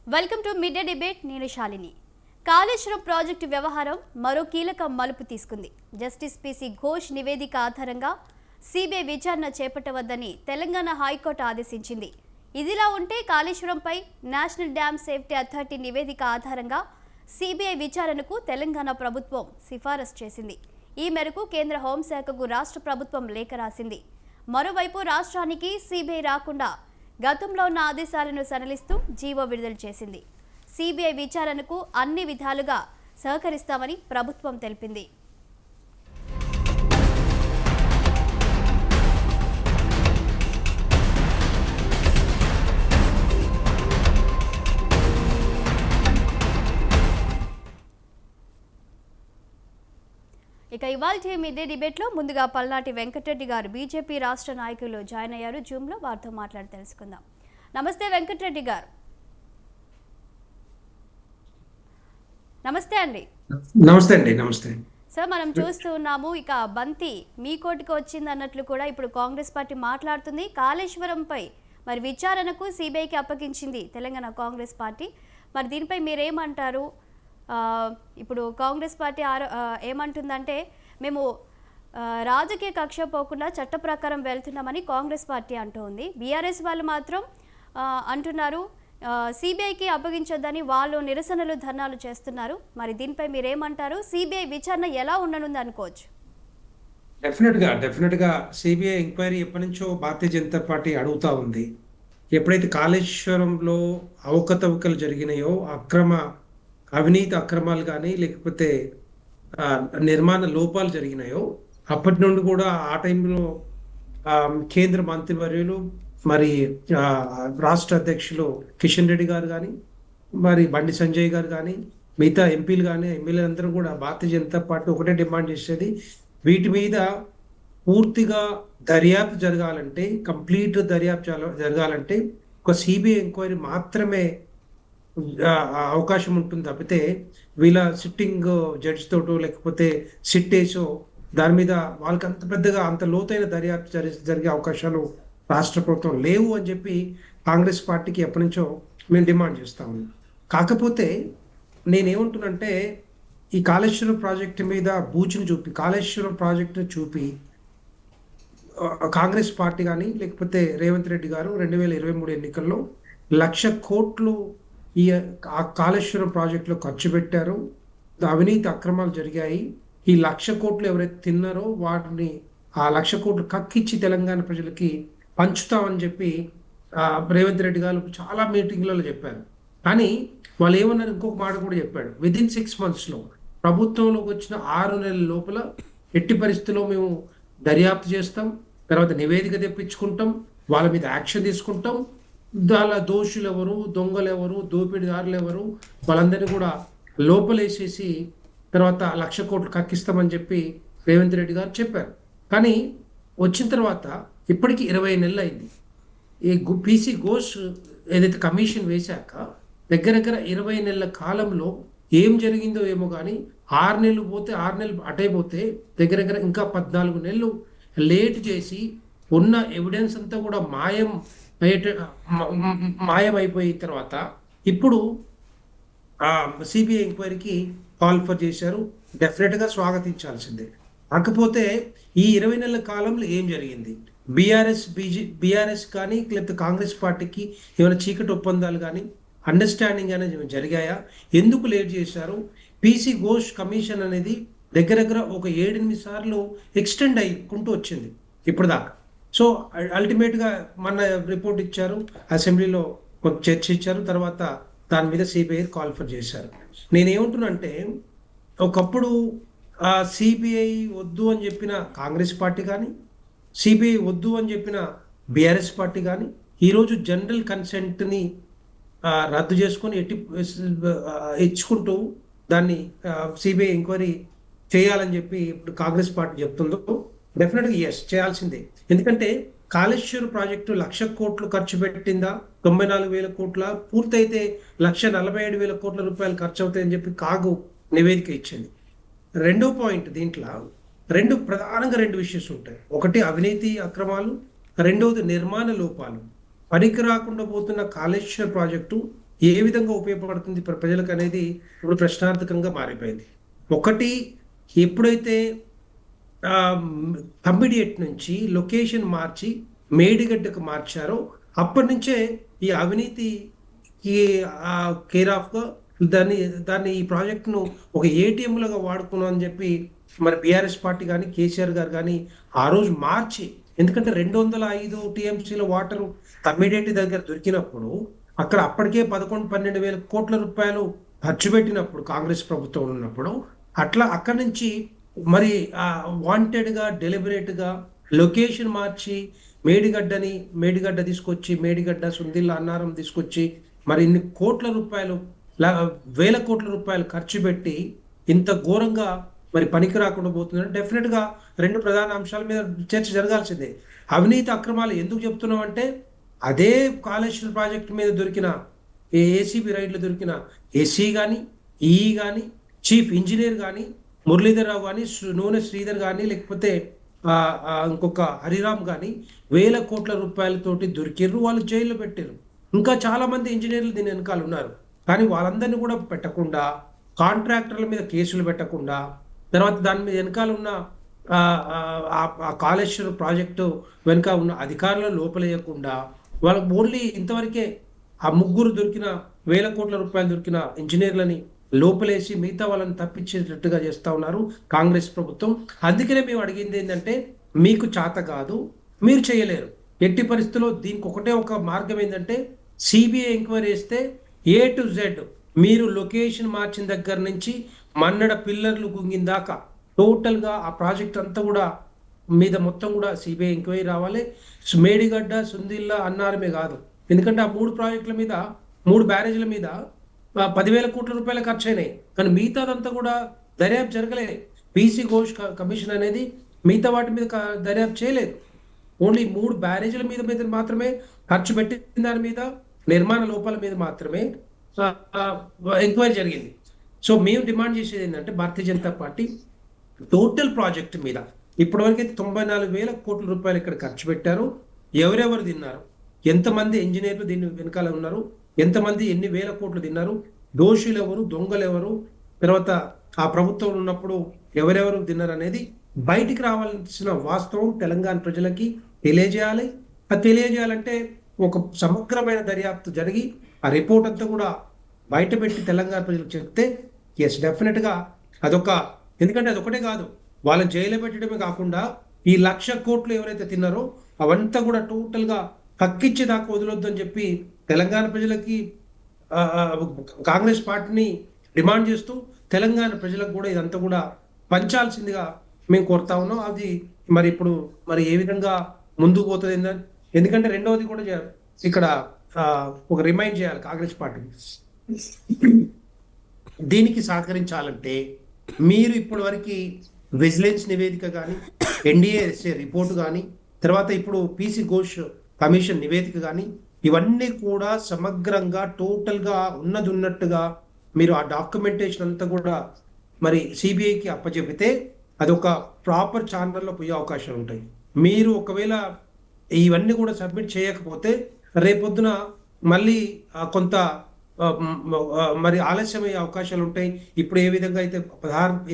Welcome to mid day debate. నేను Shalini. Kaleshwaram project వ్యవహారం మరో కీలక మలుపు తీసుకుంది. జస్టిస్ పిసి ఘోష్ నివేదిక ఆధారంగా సిబిఐ విచారణ చేపట్టవద్దని తెలంగాణ హైకోర్టు ఆదేశించింది. ఇదిలా ఉంటే కాళేశ్వరంపై నేషనల్ డ్యామ్ సేఫ్టీ అథారిటీ నివేదిక ఆధారంగా సిబిఐ విచారణకు తెలంగాణ ప్రభుత్వం సిఫారసు చేసింది. ఈ మేరకు కేంద్ర హోంశాఖకు రాష్ట్ర ప్రభుత్వం లేఖ రాసింది. మరోవైపు రాష్ట్రానికి సిబిఐ రాకుండా గతంలో ఉన్న ఆదేశాలను సడలిస్తూ జీవో విడుదల చేసింది. సిబిఐ విచారణకు అన్ని విధాలుగా సహకరిస్తామని ప్రభుత్వం తెలిపింది. ఇక ఇవాల్టి మిడ్డే డిబేట్లో ముందుగా పల్నాటి వెంకటరెడ్డి గారు బీజేపీ రాష్ట్ర నాయకులు జాయిన్ అయ్యారు. జూమ్లో వారితో మాట్లాడి తెలుసుకుందాం. నమస్తే వెంకటరెడ్డి గారు. నమస్తే అండి. నమస్తే అండి. నమస్తే సార్, మనం చూస్తూ ఉన్నాము ఇక బంతి మీ కోటికి వచ్చింది అన్నట్లు కూడా ఇప్పుడు కాంగ్రెస్ పార్టీ మాట్లాడుతుంది. కాళేశ్వరంపై మరి విచారణకు సిబిఐకి అప్పగించింది తెలంగాణ కాంగ్రెస్ పార్టీ. మరి దీనిపై మీరేమంటారు? ఇప్పుడు కాంగ్రెస్ పార్టీ ఏమంటుందంటే మేము రాజకీయ కక్ష పోకుండా చట్ట ప్రకారం వెళ్తున్నామని కాంగ్రెస్ పార్టీ అంటూ ఉంది. బీఆర్ఎస్ వాళ్ళు మాత్రం అంటున్నారు సిబిఐకి అప్పగించొద్దని వాళ్ళు నిరసనలు ధర్నాలు చేస్తున్నారు. మరి దీనిపై మీరేమంటారు? సిబిఐ విచారణ ఎలా ఉండనుంది అనుకోవచ్చు? డెఫినెట్గా సిబిఐ ఎంక్వైరీ ఎప్పటి నుంచో భారతీయ జనతా పార్టీ అడుగుతా ఉంది. ఎప్పుడైతే కాళేశ్వరంలో అవకతవకలు జరిగినాయో, అవినీతి అక్రమాలు కానీ లేకపోతే నిర్మాణ లోపాలు జరిగినాయో, అప్పటి నుండి కూడా ఆ టైంలో కేంద్ర మంత్రివర్యులు మరి రాష్ట్ర అధ్యక్షులు కిషన్ రెడ్డి గారు కానీ, మరి బండి సంజయ్ గారు కానీ, మిగతా ఎంపీలు కానీ ఎమ్మెల్యేలందరూ కూడా భారతీయ జనతా పార్టీ ఒకటే డిమాండ్ చేసేది, వీటి మీద పూర్తిగా దర్యాప్తు జరగాలంటే, కంప్లీట్ దర్యాప్తు జరగాలంటే ఒక సిబిఐ ఎంక్వైరీ మాత్రమే అవకాశం ఉంటుంది తప్పితే వీళ్ళ సిట్టింగ్ జడ్జి తోటో లేకపోతే సిట్టేసో దాని మీద వాళ్ళకి అంత పెద్దగా అంత లోతైన దర్యాప్తు జరిగే అవకాశాలు రాష్ట్ర ప్రభుత్వం లేవు అని చెప్పి కాంగ్రెస్ పార్టీకి ఎప్పటి నుంచో మేము డిమాండ్ చేస్తాము. కాకపోతే నేనేమంటున్నంటే ఈ కాళేశ్వరం ప్రాజెక్టు మీద బూచిని చూపి, కాళేశ్వరం ప్రాజెక్టును చూపి కాంగ్రెస్ పార్టీ కానీ లేకపోతే రేవంత్ రెడ్డి గారు 2023 ఎన్నికల్లో 1,00,000 కోట్లు ఈ కాళేశ్వరం ప్రాజెక్టులో ఖర్చు పెట్టారు, అవినీతి అక్రమాలు జరిగాయి, ఈ 1,00,000 కోట్లు ఎవరైతే తిన్నారో వాటిని ఆ 1,00,000 కోట్లు కక్కిచ్చి తెలంగాణ ప్రజలకి పంచుతామని చెప్పి రేవంత్ రెడ్డి గారు చాలా మీటింగ్లలో చెప్పారు. కానీ వాళ్ళు ఏమన్నారు, ఇంకొక మాట కూడా చెప్పాడు, విదిన్ 6 monthsలో ప్రభుత్వంలోకి వచ్చిన 6 నెలల లోపల ఎట్టి పరిస్థితుల్లో మేము దర్యాప్తు చేస్తాం, తర్వాత నివేదిక తెప్పించుకుంటాం, వాళ్ళ మీద యాక్షన్ తీసుకుంటాం, దాని దోషులు ఎవరు, దొంగలు ఎవరు, దోపిడీదారులు ఎవరు, వాళ్ళందరినీ కూడా లోపలేసేసి తర్వాత 1,00,000 కోట్లు కక్కిస్తామని చెప్పి రేవంత్ రెడ్డి గారు చెప్పారు. కానీ వచ్చిన తర్వాత ఇప్పటికీ 20 నెలలు అయింది. ఈ పిసి ఘోష్ ఏదైతే కమిషన్ వేశాక దగ్గర 20 నెలల కాలంలో ఏం జరిగిందో ఏమో కానీ 6 నెలలు పోతే 6 నెలలు అటైపోతే దగ్గర ఇంకా 14 నెలలు లేట్ చేసి ఉన్న ఎవిడెన్స్ అంతా కూడా మాయమైపోయిన తర్వాత ఇప్పుడు సిబిఐ ఎంక్వైరీకి కాల్ఫర్ చేశారు. డెఫినెట్గా స్వాగతించాల్సిందే. కాకపోతే ఈ 20 నెలల కాలంలో ఏం జరిగింది? బీఆర్ఎస్ కానీ లేకపోతే కాంగ్రెస్ పార్టీకి ఏమైనా చీకటి ఒప్పందాలు కానీ అండర్స్టాండింగ్ అనేది జరిగాయా? ఎందుకు లేట్ చేశారు? పిసి ఘోష్ కమిషన్ అనేది దగ్గర ఒక 7-8 సార్లు ఎక్స్టెండ్ అయ్యుకుంటూ వచ్చింది ఇప్పుడు దాకా. సో అల్టిమేట్గా మన రిపోర్ట్ ఇచ్చారు, అసెంబ్లీలో కొంత చర్చ ఇచ్చారు, తర్వాత దాని మీద సిబిఐ కాల్ఫర్ చేశారు. నేనేమంటున్నానంటే ఒకప్పుడు సిబిఐ వద్దు అని చెప్పిన కాంగ్రెస్ పార్టీ కానీ, సిబిఐ వద్దు అని చెప్పిన బీఆర్ఎస్ పార్టీ కానీ ఈరోజు జనరల్ కన్సెంట్ని రద్దు చేసుకొని ఇచ్చుకుంటూ దాన్ని సిబిఐ ఎంక్వైరీ చేయాలని చెప్పి ఇప్పుడు కాంగ్రెస్ పార్టీ చెప్తుందో డెఫినెట్గా ఎస్ చేయాల్సిందే. ఎందుకంటే కాళేశ్వరం ప్రాజెక్టు 1,00,000 కోట్లు ఖర్చు పెట్టిందా, 94,000 కోట్ల పూర్తయితే 1,47,000 కోట్ల రూపాయలు ఖర్చు అవుతాయని చెప్పి కాగు నివేదిక ఇచ్చింది. రెండో పాయింట్, దీంట్లో ప్రధానంగా 2 విషయాలు ఉంటాయి. ఒకటి అవినీతి అక్రమాలు, రెండవది నిర్మాణ లోపాలు. పనికి రాకుండా పోతున్న కాళేశ్వరం ప్రాజెక్టు ఏ విధంగా ఉపయోగపడుతుంది ప్రజలకు అనేది ఇప్పుడు ప్రశ్నార్థకంగా మారిపోయింది. ఒకటి, ఎప్పుడైతే కమ్మిడియట్ నుంచి లొకేషన్ మార్చి మేడిగడ్డకు మార్చారో అప్పటి నుంచే ఈ అవినీతికి కేర్ ఆఫ్గా దాన్ని ఈ ప్రాజెక్టును ఒక ఏటీఎంలుగా వాడుకున్నాం అని చెప్పి మరి బీఆర్ఎస్ పార్టీ కానీ కేసీఆర్ గారు కానీ ఆ రోజు మార్చి, ఎందుకంటే 205 టీఎంసీల వాటర్ తమ్మిడేటి దగ్గర దొరికినప్పుడు అక్కడ అప్పటికే 11-12 వేల కోట్ల రూపాయలు ఖర్చు పెట్టినప్పుడు కాంగ్రెస్ ప్రభుత్వం ఉన్నప్పుడు అట్లా అక్కడి నుంచి మరి వాంటెడ్గా డెలిబరేట్గా లొకేషన్ మార్చి మేడిగడ్డ తీసుకొచ్చి మేడిగడ్డ సుందిల్ల అన్నారం తీసుకొచ్చి మరి ఇన్ని కోట్ల రూపాయలు వేల కోట్ల రూపాయలు ఖర్చు పెట్టి ఇంత ఘోరంగా మరి పనికి రాకుండా పోతుందంటే డెఫినెట్గా 2 ప్రధాన అంశాల మీద చర్చ జరగాల్సిందే. అవినీతి అక్రమాలు ఎందుకు చెప్తున్నాం అంటే అదే కాళేశ్వరం ప్రాజెక్టు మీద దొరికిన ఏసీబీ రైడ్లు దొరికిన ఎస్సీ కానీ ఈఈ కానీ చీఫ్ ఇంజనీర్ కానీ మురళీధర్ రావు కానీ నూనె శ్రీధర్ కానీ లేకపోతే ఇంకొక హరిరామ్ కానీ వేల కోట్ల రూపాయలతోటి దొరికిర్రు, వాళ్ళు జైల్లో పెట్టారు. ఇంకా చాలా మంది ఇంజనీర్లు దీని వెనకాల ఉన్నారు. కానీ వాళ్ళందరినీ కూడా పెట్టకుండా, కాంట్రాక్టర్ల మీద కేసులు పెట్టకుండా, తర్వాత దాని మీద వెనకాల ఉన్న కాళేశ్వరం ప్రాజెక్టు వెనుక ఉన్న అధికారులను లోపలేయకుండా వాళ్ళకు ఓన్లీ ఇంతవరకే ఆ ముగ్గురు దొరికిన వేల కోట్ల రూపాయలు దొరికిన ఇంజనీర్లని లోపలేసి మిగతా వాళ్ళని తప్పించేటట్టుగా చేస్తూ ఉన్నారు కాంగ్రెస్ ప్రభుత్వం. అందుకనే మేము అడిగింది ఏంటంటే మీకు చేత కాదు, మీరు చేయలేరు. ఎట్టి పరిస్థితుల్లో దీనికి ఒకటే ఒక మార్గం ఏంటంటే సిబిఐ ఎంక్వైరీ చేస్తే A to Z మీరు లొకేషన్ మార్చిన దగ్గర నుంచి మన్నడ పిల్లర్లు గుంగిన దాకా టోటల్గా ఆ ప్రాజెక్ట్ అంతా కూడా మీద మొత్తం కూడా సిబిఐ ఎంక్వైరీ రావాలి. మేడిగడ్డ సుందిల్ల అన్నారమే కాదు, ఎందుకంటే ఆ 3 ప్రాజెక్టుల మీద 3 బ్యారేజ్ల మీద 10,000 కోట్ల రూపాయలు ఖర్చు అయినాయి. కానీ మిగతాదంతా కూడా దర్యాప్తు జరగలేదు. పీసీ ఘోష్ కమిషన్ అనేది మిగతా వాటి మీద దర్యాప్తు చేయలేదు. ఓన్లీ 3 బ్యారేజ్ల మీద మాత్రమే ఖర్చు పెట్టిన దాని మీద, నిర్మాణ లోపాల మీద మాత్రమే ఎంక్వైరీ జరిగింది. సో మేము డిమాండ్ చేసేది ఏంటంటే Bharatiya Janata party total project మీద ఇప్పటివరకైతే 94,000 కోట్ల రూపాయలు ఇక్కడ ఖర్చు పెట్టారు. ఎవరెవరు తిన్నారు, ఎంతమంది ఇంజనీర్లు దీని వెనకాల ఉన్నారు, ఎంతమంది ఎన్ని వేల కోట్లు తిన్నారు, దోషులు ఎవరు, దొంగలు ఎవరు, తర్వాత ఆ ప్రభుత్వం ఉన్నప్పుడు ఎవరెవరు తిన్నారు అనేది బయటికి రావాల్సిన వాస్తవం తెలంగాణ ప్రజలకి తెలియజేయాలి. అది తెలియజేయాలంటే ఒక సమగ్రమైన దర్యాప్తు జరిగి ఆ రిపోర్ట్ అంతా కూడా బయట పెట్టి తెలంగాణ ప్రజలకు చెప్తే ఎస్ డెఫినెట్గా అదొక, ఎందుకంటే అదొకటే కాదు, వాళ్ళని జైలు పెట్టడమే కాకుండా ఈ 1,00,000 కోట్లు ఎవరైతే తిన్నారో అవంతా కూడా టోటల్గా కక్కిచ్చేదాకా వదలొద్దు అని చెప్పి తెలంగాణ ప్రజలకి కాంగ్రెస్ పార్టీని డిమాండ్ చేస్తూ తెలంగాణ ప్రజలకు కూడా ఇదంతా కూడా పంచాల్సిందిగా మేము కోరుతా ఉన్నాం. అది మరి ఇప్పుడు మరి ఏ విధంగా ముందుకు పోతుంది ఏంటంటే, ఎందుకంటే రెండవది కూడా ఇక్కడ ఒక రిమైండ్ చేయాలి కాంగ్రెస్ పార్టీ, దీనికి సహకరించాలంటే మీరు ఇప్పటి వరకు విజిలెన్స్ నివేదిక కానీ, ఎన్డీఏ రిపోర్టు కానీ, తర్వాత ఇప్పుడు పీసీ ఘోష్ కమిషన్ నివేదిక కానీ, ఇవన్నీ కూడా సమగ్రంగా టోటల్గా ఉన్నట్టుగా మీరు ఆ డాక్యుమెంటేషన్ అంతా కూడా మరి సిబిఐకి అప్పచెబితే అదొక ప్రాపర్ ఛానల్లో పోయే అవకాశాలు ఉంటాయి. మీరు ఒకవేళ ఇవన్నీ కూడా సబ్మిట్ చేయకపోతే రేపొద్దున మళ్ళీ కొంత మరి ఆలస్యమయ్యే అవకాశాలు ఉంటాయి. ఇప్పుడు ఏ విధంగా అయితే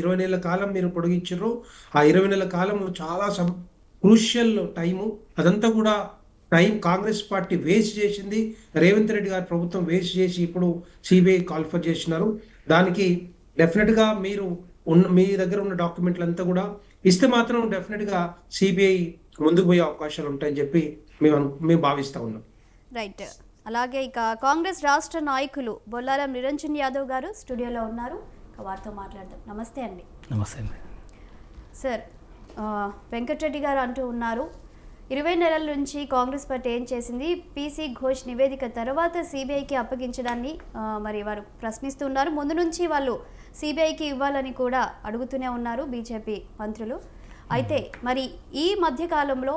20 నెలల కాలం మీరు పొడిగించారో ఆ 20 నెలల కాలం చాలా క్రూషియల్ టైము, అదంతా కూడా టైం కాంగ్రెస్ పార్టీ వేస్ట్ చేసింది. రేవంత్ రెడ్డి గారి ప్రభుత్వం వేస్ట్ చేసి ఇప్పుడు సిబిఐ కాల్ఫర్ చేసినారు. దానికి డెఫినెట్గా మీరు మీ దగ్గర ఉన్న డాక్యుమెంట్లు అంతా కూడా ఇస్తే మాత్రం డెఫినెట్గా సిబిఐ ముందుకు పోయే అవకాశాలు ఉంటాయని చెప్పి మేము భావిస్తా ఉన్నాం. రైట్. అలాగే ఇక కాంగ్రెస్ రాష్ట్ర నాయకులు బొల్లారం నిరంజన్ యాదవ్ గారు స్టూడియోలో ఉన్నారు, వారితో మాట్లాడదాం. నమస్తే అండి. నమస్తే అండి. సార్, వెంకటరెడ్డి గారు అంటూ ఉన్నారు 20 నెలల నుంచి కాంగ్రెస్ పార్టీ ఏం చేసింది, పీసీ ఘోష్ నివేదిక తర్వాత సిబిఐకి అప్పగించడాన్ని మరి వారు ప్రశ్నిస్తున్నారు. ముందు నుంచి వాళ్ళు సిబిఐకి ఇవ్వాలని కూడా అడుగుతూనే ఉన్నారు బీజేపీ మంత్రులు. అయితే మరి ఈ మధ్యకాలంలో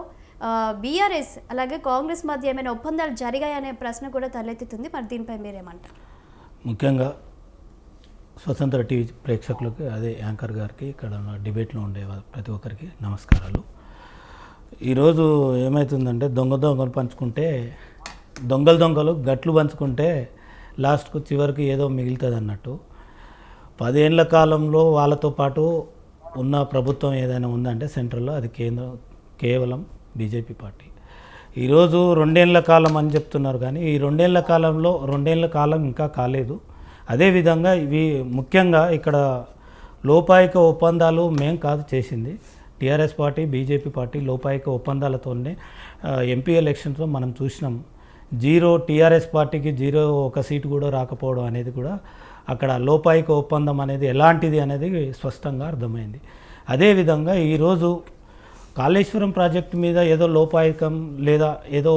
బీఆర్ఎస్ అలాగే కాంగ్రెస్ మధ్య ఏమైనా ఒప్పందాలు జరిగాయనే ప్రశ్న కూడా తలెత్తుతుంది. మరి దీనిపై మీరేమంటారు? ముఖ్యంగా స్వతంత్ర టీవీ ప్రేక్షకులకి, అదే యాంకర్ గారికి, ఇక్కడ ఉన్న డిబేట్లో ఉండే ప్రతి ఒక్కరికి నమస్కారాలు. ఈరోజు ఏమవుతుందంటే దొంగలు పంచుకుంటే దొంగలు గట్లు పంచుకుంటే లాస్ట్కు చివరికి ఏదో మిగులుతుంది అన్నట్టు. 10 ఏళ్ల కాలంలో వాళ్ళతో పాటు ఉన్న ప్రభుత్వం ఏదైనా ఉందంటే సెంట్రల్లో అది కేవలం బీజేపీ పార్టీ. ఈరోజు 2 ఏళ్ల కాలం అని చెప్తున్నారు, కానీ ఈ 2 ఏళ్ల కాలంలో 2 ఏళ్ల కాలం ఇంకా కాలేదు. అదేవిధంగా ఇవి ముఖ్యంగా ఇక్కడ లోపాయిక ఒప్పందాలు మేం కాదు చేసింది, టీఆర్ఎస్ పార్టీ బీజేపీ పార్టీ లోపాయిక ఒప్పందాలతోనే ఎంపీ ఎలక్షన్స్లో మనం చూసినాం. 0 టీఆర్ఎస్ పార్టీకి 0 ఒక సీటు కూడా రాకపోవడం అనేది కూడా అక్కడ లోపాయిక ఒప్పందం అనేది ఎలాంటిది అనేది స్పష్టంగా అర్థమైంది. అదేవిధంగా ఈరోజు కాళేశ్వరం ప్రాజెక్టు మీద ఏదో లోపాయికం లేదా ఏదో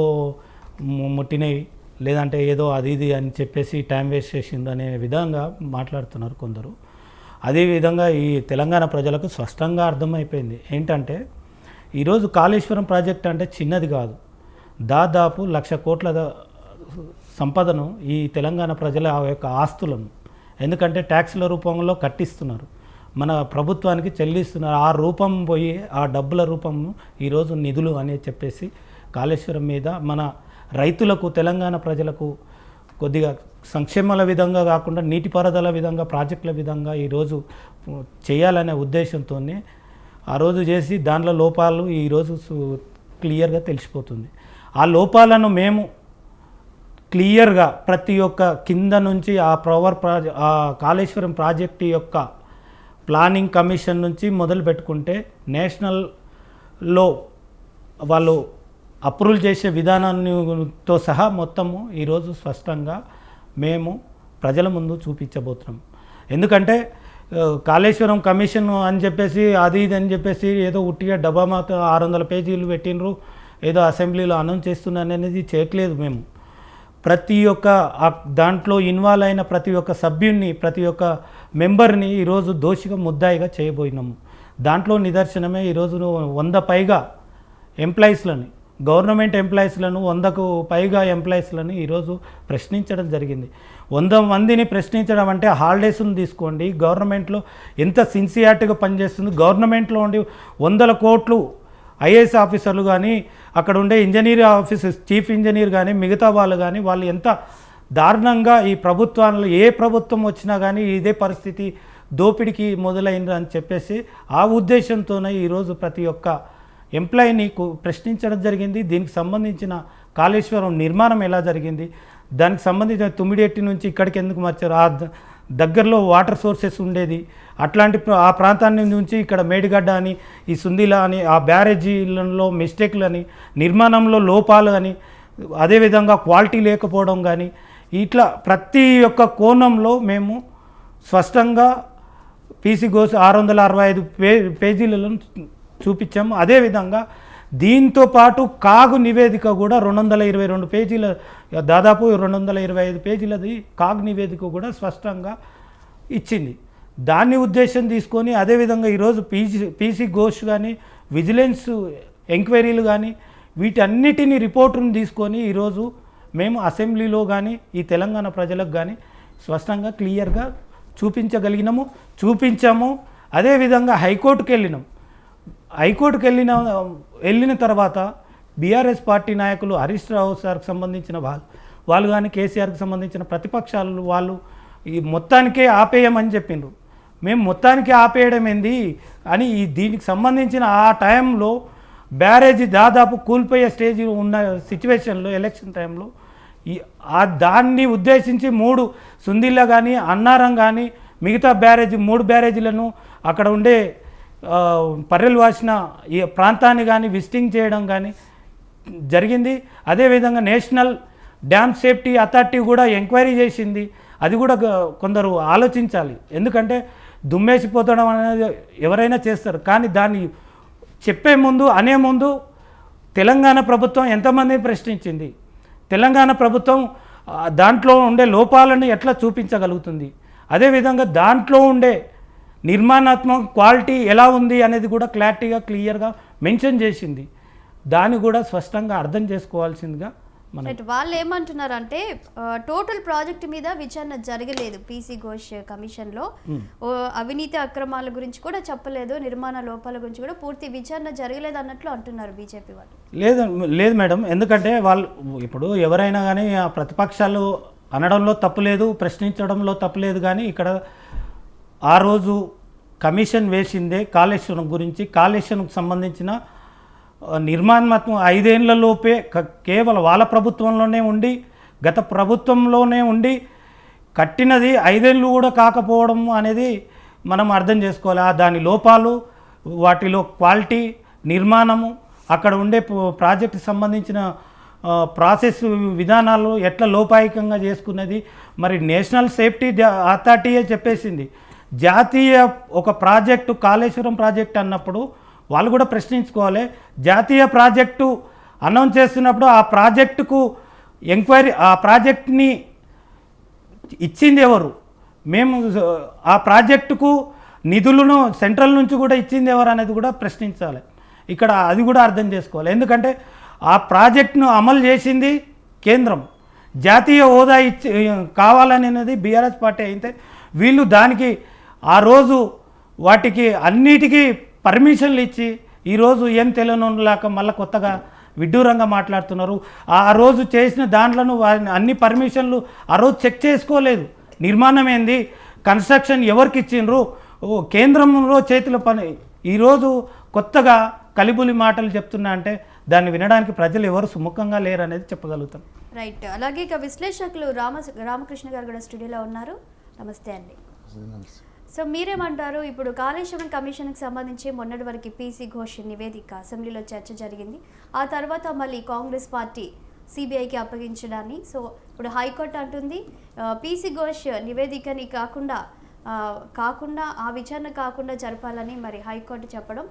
ముట్టినవి లేదంటే ఏదో అది ఇది అని చెప్పేసి టైం వేస్ట్ చేసింది అనే విధంగా మాట్లాడుతున్నారు కొందరు. అదేవిధంగా ఈ తెలంగాణ ప్రజలకు స్పష్టంగా అర్థమైపోయింది ఏంటంటే ఈరోజు కాళేశ్వరం ప్రాజెక్ట్ అంటే చిన్నది కాదు, దాదాపు 1,00,000 కోట్ల సంపదను ఈ తెలంగాణ ప్రజల యొక్క ఆస్తులను, ఎందుకంటే ట్యాక్స్ల రూపంలో కట్టిస్తున్నారు, మన ప్రభుత్వానికి చెల్లిస్తున్నారు. ఆ రూపం పోయి ఆ డబ్బుల రూపంను ఈరోజు నిధులు అని చెప్పేసి కాళేశ్వరం మీద మన రైతులకు తెలంగాణ ప్రజలకు కొద్దిగా సంక్షేమాల విధంగా కాకుండా నీటిపారుదల విధంగా ప్రాజెక్టుల విధంగా ఈరోజు చేయాలనే ఉద్దేశంతో ఆ రోజు చేసి దాంట్లో లోపాలు ఈరోజు క్లియర్గా తెలిసిపోతుంది. ఆ లోపాలను మేము క్లియర్గా ప్రతి ఒక్క కింద నుంచి ఆ ఆ కాళేశ్వరం ప్రాజెక్టు యొక్క ప్లానింగ్ కమిషన్ నుంచి మొదలు పెట్టుకుంటే నేషనల్లో వాళ్ళు అప్రూవల్ చేసే విధానాన్నితో సహా మొత్తము ఈరోజు స్పష్టంగా మేము ప్రజల ముందు చూపించబోతున్నాం. ఎందుకంటే కాళేశ్వరం కమిషన్ అని చెప్పేసి అది ఇది అని చెప్పేసి ఏదో ఉట్టిగా డబ్బా మాత్రం 600 పేజీలు పెట్టినరు, ఏదో అసెంబ్లీలో అనౌన్స్ చేస్తున్నాను అనేది చేయట్లేదు. మేము ప్రతి ఒక్క దాంట్లో ఇన్వాల్వ్ అయిన ప్రతి ఒక్క సభ్యుడిని ప్రతి ఒక్క మెంబర్ని ఈరోజు దోషిగా ముద్దాయిగా చేయబోయినాము. దాంట్లో నిదర్శనమే ఈరోజు 100 పైగా ఎంప్లాయీస్లని, గవర్నమెంట్ ఎంప్లాయీస్లను 100కు పైగా ఎంప్లాయీస్లను ఈరోజు ప్రశ్నించడం జరిగింది. 100 మందిని ప్రశ్నించడం అంటే హాలిడేస్ను తీసుకోండి, గవర్నమెంట్లో ఎంత సిన్సియారిటీగా పనిచేస్తుంది, గవర్నమెంట్లో ఉండి 100 కోట్లు ఐఏఎస్ ఆఫీసర్లు కానీ అక్కడ ఉండే ఇంజనీర్ ఆఫీసర్స్ చీఫ్ ఇంజనీర్ కానీ మిగతా వాళ్ళు కానీ వాళ్ళు ఎంత దారుణంగా ఈ ప్రభుత్వాల్లో ఏ ప్రభుత్వం వచ్చినా కానీ ఇదే పరిస్థితి దోపిడికి మొదలైంది అని చెప్పేసి ఆ ఉద్దేశంతోనే ఈరోజు ప్రతి ఒక్క ఎంప్లాయీని ప్రశ్నించడం జరిగింది. దీనికి సంబంధించిన కాళేశ్వరం నిర్మాణం ఎలా జరిగింది, దానికి సంబంధించిన తుమ్మిడిఎట్టి నుంచి ఇక్కడికి ఎందుకు మార్చారు, ఆ దగ్గరలో వాటర్ సోర్సెస్ ఉండేది, అట్లాంటి ఆ ప్రాంతాన్ని నుంచి ఇక్కడ మేడిగడ్డ అని ఈ సుందిలా అని ఆ బ్యారేజీలలో మిస్టేక్లని, నిర్మాణంలో లోపాలు అని, అదేవిధంగా క్వాలిటీ లేకపోవడం కానీ, ఇట్లా ప్రతి ఒక్క కోణంలో మేము స్పష్టంగా పీసీ ఘోష్ 665 పేజీలను చూపించాము. అదేవిధంగా దీంతో పాటు కాగు నివేదిక కూడా 222 పేజీల, దాదాపు 225 పేజీలది కాగు నివేదిక కూడా స్పష్టంగా ఇచ్చింది. దాన్ని ఉద్దేశం తీసుకొని అదేవిధంగా ఈరోజు పీసీ ఘోష్ కానీ విజిలెన్స్ ఎంక్వైరీలు కానీ వీటన్నిటిని రిపోర్టును తీసుకొని ఈరోజు మేము అసెంబ్లీలో కానీ ఈ తెలంగాణ ప్రజలకు కానీ స్పష్టంగా క్లియర్గా చూపించాము. అదేవిధంగా హైకోర్టుకి వెళ్ళిన తర్వాత బీఆర్ఎస్ పార్టీ నాయకులు హరీష్ రావు సార్కి సంబంధించిన వాళ్ళు కానీ కేసీఆర్కి సంబంధించిన ప్రతిపక్షాలు వాళ్ళు ఈ మొత్తానికే ఆపేయమని చెప్పిండ్రు. మేము మొత్తానికి ఆపేయడం ఏంది అని దీనికి సంబంధించిన ఆ టైంలో బ్యారేజీ దాదాపు కూలిపోయే స్టేజ్ ఉన్న సిచ్యువేషన్లో ఎలక్షన్ టైంలో దాన్ని ఉద్దేశించి 3 సుందిల్లా కానీ అన్నారం కానీ మిగతా 3 బ్యారేజీలను అక్కడ ఉండే పర్రెలు వాసిన ఈ ప్రాంతాన్ని కానీ విజిటింగ్ చేయడం కానీ జరిగింది. అదేవిధంగా నేషనల్ డ్యామ్ సేఫ్టీ అథారిటీ కూడా ఎంక్వైరీ చేసింది. అది కూడా కొందరు ఆలోచించాలి, ఎందుకంటే దుమ్మేసిపోతడం అనేది ఎవరైనా చేస్తారు, కానీ దాన్ని చెప్పే ముందు అనే ముందు తెలంగాణ ప్రభుత్వం ఎంతమందిని ప్రశ్నించింది, తెలంగాణ ప్రభుత్వం దాంట్లో ఉండే లోపాలను ఎట్లా చూపించగలుగుతుంది, అదేవిధంగా దాంట్లో ఉండే నిర్మాణాత్మక క్వాలిటీ ఎలా ఉంది అనేది కూడా క్లియర్గా మెన్షన్ చేసింది. దాన్ని కూడా స్పష్టంగా అర్థం చేసుకోవాల్సిందిగా వాళ్ళు ఏమంటున్నారంటే టోటల్ ప్రాజెక్ట్ మీద విచారణ జరగలేదు, పీసీ ఘోష్ కమిషన్లో అవినీతి అక్రమాల గురించి కూడా చెప్పలేదు, నిర్మాణ లోపాల గురించి కూడా పూర్తి విచారణ జరగలేదు అన్నట్లు అంటున్నారు బీజేపీ వాళ్ళు. లేదు మేడం, ఎందుకంటే వాళ్ళు ఇప్పుడు ఎవరైనా కానీ ఆ ప్రతిపక్షాలు అనడంలో తప్పులేదు, ప్రశ్నించడంలో తప్పులేదు. కానీ ఇక్కడ ఆ రోజు కమిషన్ వేసిందే కాళేశ్వరం గురించి. కాళేశ్వరంకు సంబంధించిన నిర్మాణాత్మకం 5 ఏళ్లలోపే కేవలం వాళ్ళ ప్రభుత్వంలోనే ఉండి, గత ప్రభుత్వంలోనే ఉండి కట్టినది 5 ఏళ్ళు కూడా కాకపోవడం అనేది మనం అర్థం చేసుకోవాలి. దాని లోపాలు, వాటిలో క్వాలిటీ, నిర్మాణము, అక్కడ ఉండే ప్రాజెక్టుకి సంబంధించిన ప్రాసెస్ విధానాలు ఎట్లా లోపాయకంగా చేసుకున్నది. మరి నేషనల్ సేఫ్టీ అథారిటీయే చెప్పేసింది, జాతీయ ఒక ప్రాజెక్టు కాళేశ్వరం ప్రాజెక్ట్ అన్నప్పుడు వాళ్ళు కూడా ప్రశ్నించుకోవాలి. జాతీయ ప్రాజెక్టు అనౌన్స్ చేస్తున్నప్పుడు ఆ ప్రాజెక్టుకు ఎంక్వైరీ, ఆ ప్రాజెక్ట్ని ఇచ్చింది ఎవరు, మేము ఆ ప్రాజెక్టుకు నిధులను సెంట్రల్ నుంచి కూడా ఇచ్చింది ఎవరు అనేది కూడా ప్రశ్నించాలి. ఇక్కడ అది కూడా అర్థం చేసుకోవాలి. ఎందుకంటే ఆ ప్రాజెక్టును అమలు చేసింది కేంద్రం, జాతీయ హోదా కావాలనేది బీఆర్ఎస్ పార్టీ అయితే వీళ్ళు దానికి ఆ రోజు వాటికి అన్నిటికీ పర్మిషన్లు ఇచ్చి ఈరోజు ఏం తెలియనులాక మళ్ళీ కొత్తగా విడ్డూరంగా మాట్లాడుతున్నారు. ఆ రోజు చేసిన దాంట్లను అన్ని పర్మిషన్లు ఆ రోజు చెక్ చేసుకోలేదు. నిర్మాణం ఏంది, కన్స్ట్రక్షన్ ఎవరికి ఇచ్చిండ్రు, కేంద్రంలో చేతుల పని. ఈరోజు కొత్తగా కలిబులి మాటలు చెప్తున్నా అంటే దాన్ని వినడానికి ప్రజలు ఎవరు సుముఖంగా లేరు అనేది చెప్పగలుగుతాం. రైట్. అలాగే ఇక విశ్లేషకులు రామకృష్ణ గారు కూడా స్టూడియోలో ఉన్నారు. నమస్తే అండి. సో మీరేమంటారు? ఇప్పుడు కాళేశ్వరం కమిషన్కి సంబంధించి మొన్నటి వరకు పీసీ ఘోష్ నివేదిక అసెంబ్లీలో చర్చ జరిగింది. ఆ తర్వాత మళ్ళీ కాంగ్రెస్ పార్టీ సిబిఐకి అప్పగించడాన్ని, సో ఇప్పుడు హైకోర్టు అంటుంది పీసీ ఘోష్ నివేదికని కాకుండా ఆ విచారణ కాకుండా జరపాలని మరి హైకోర్టు చెప్పడం,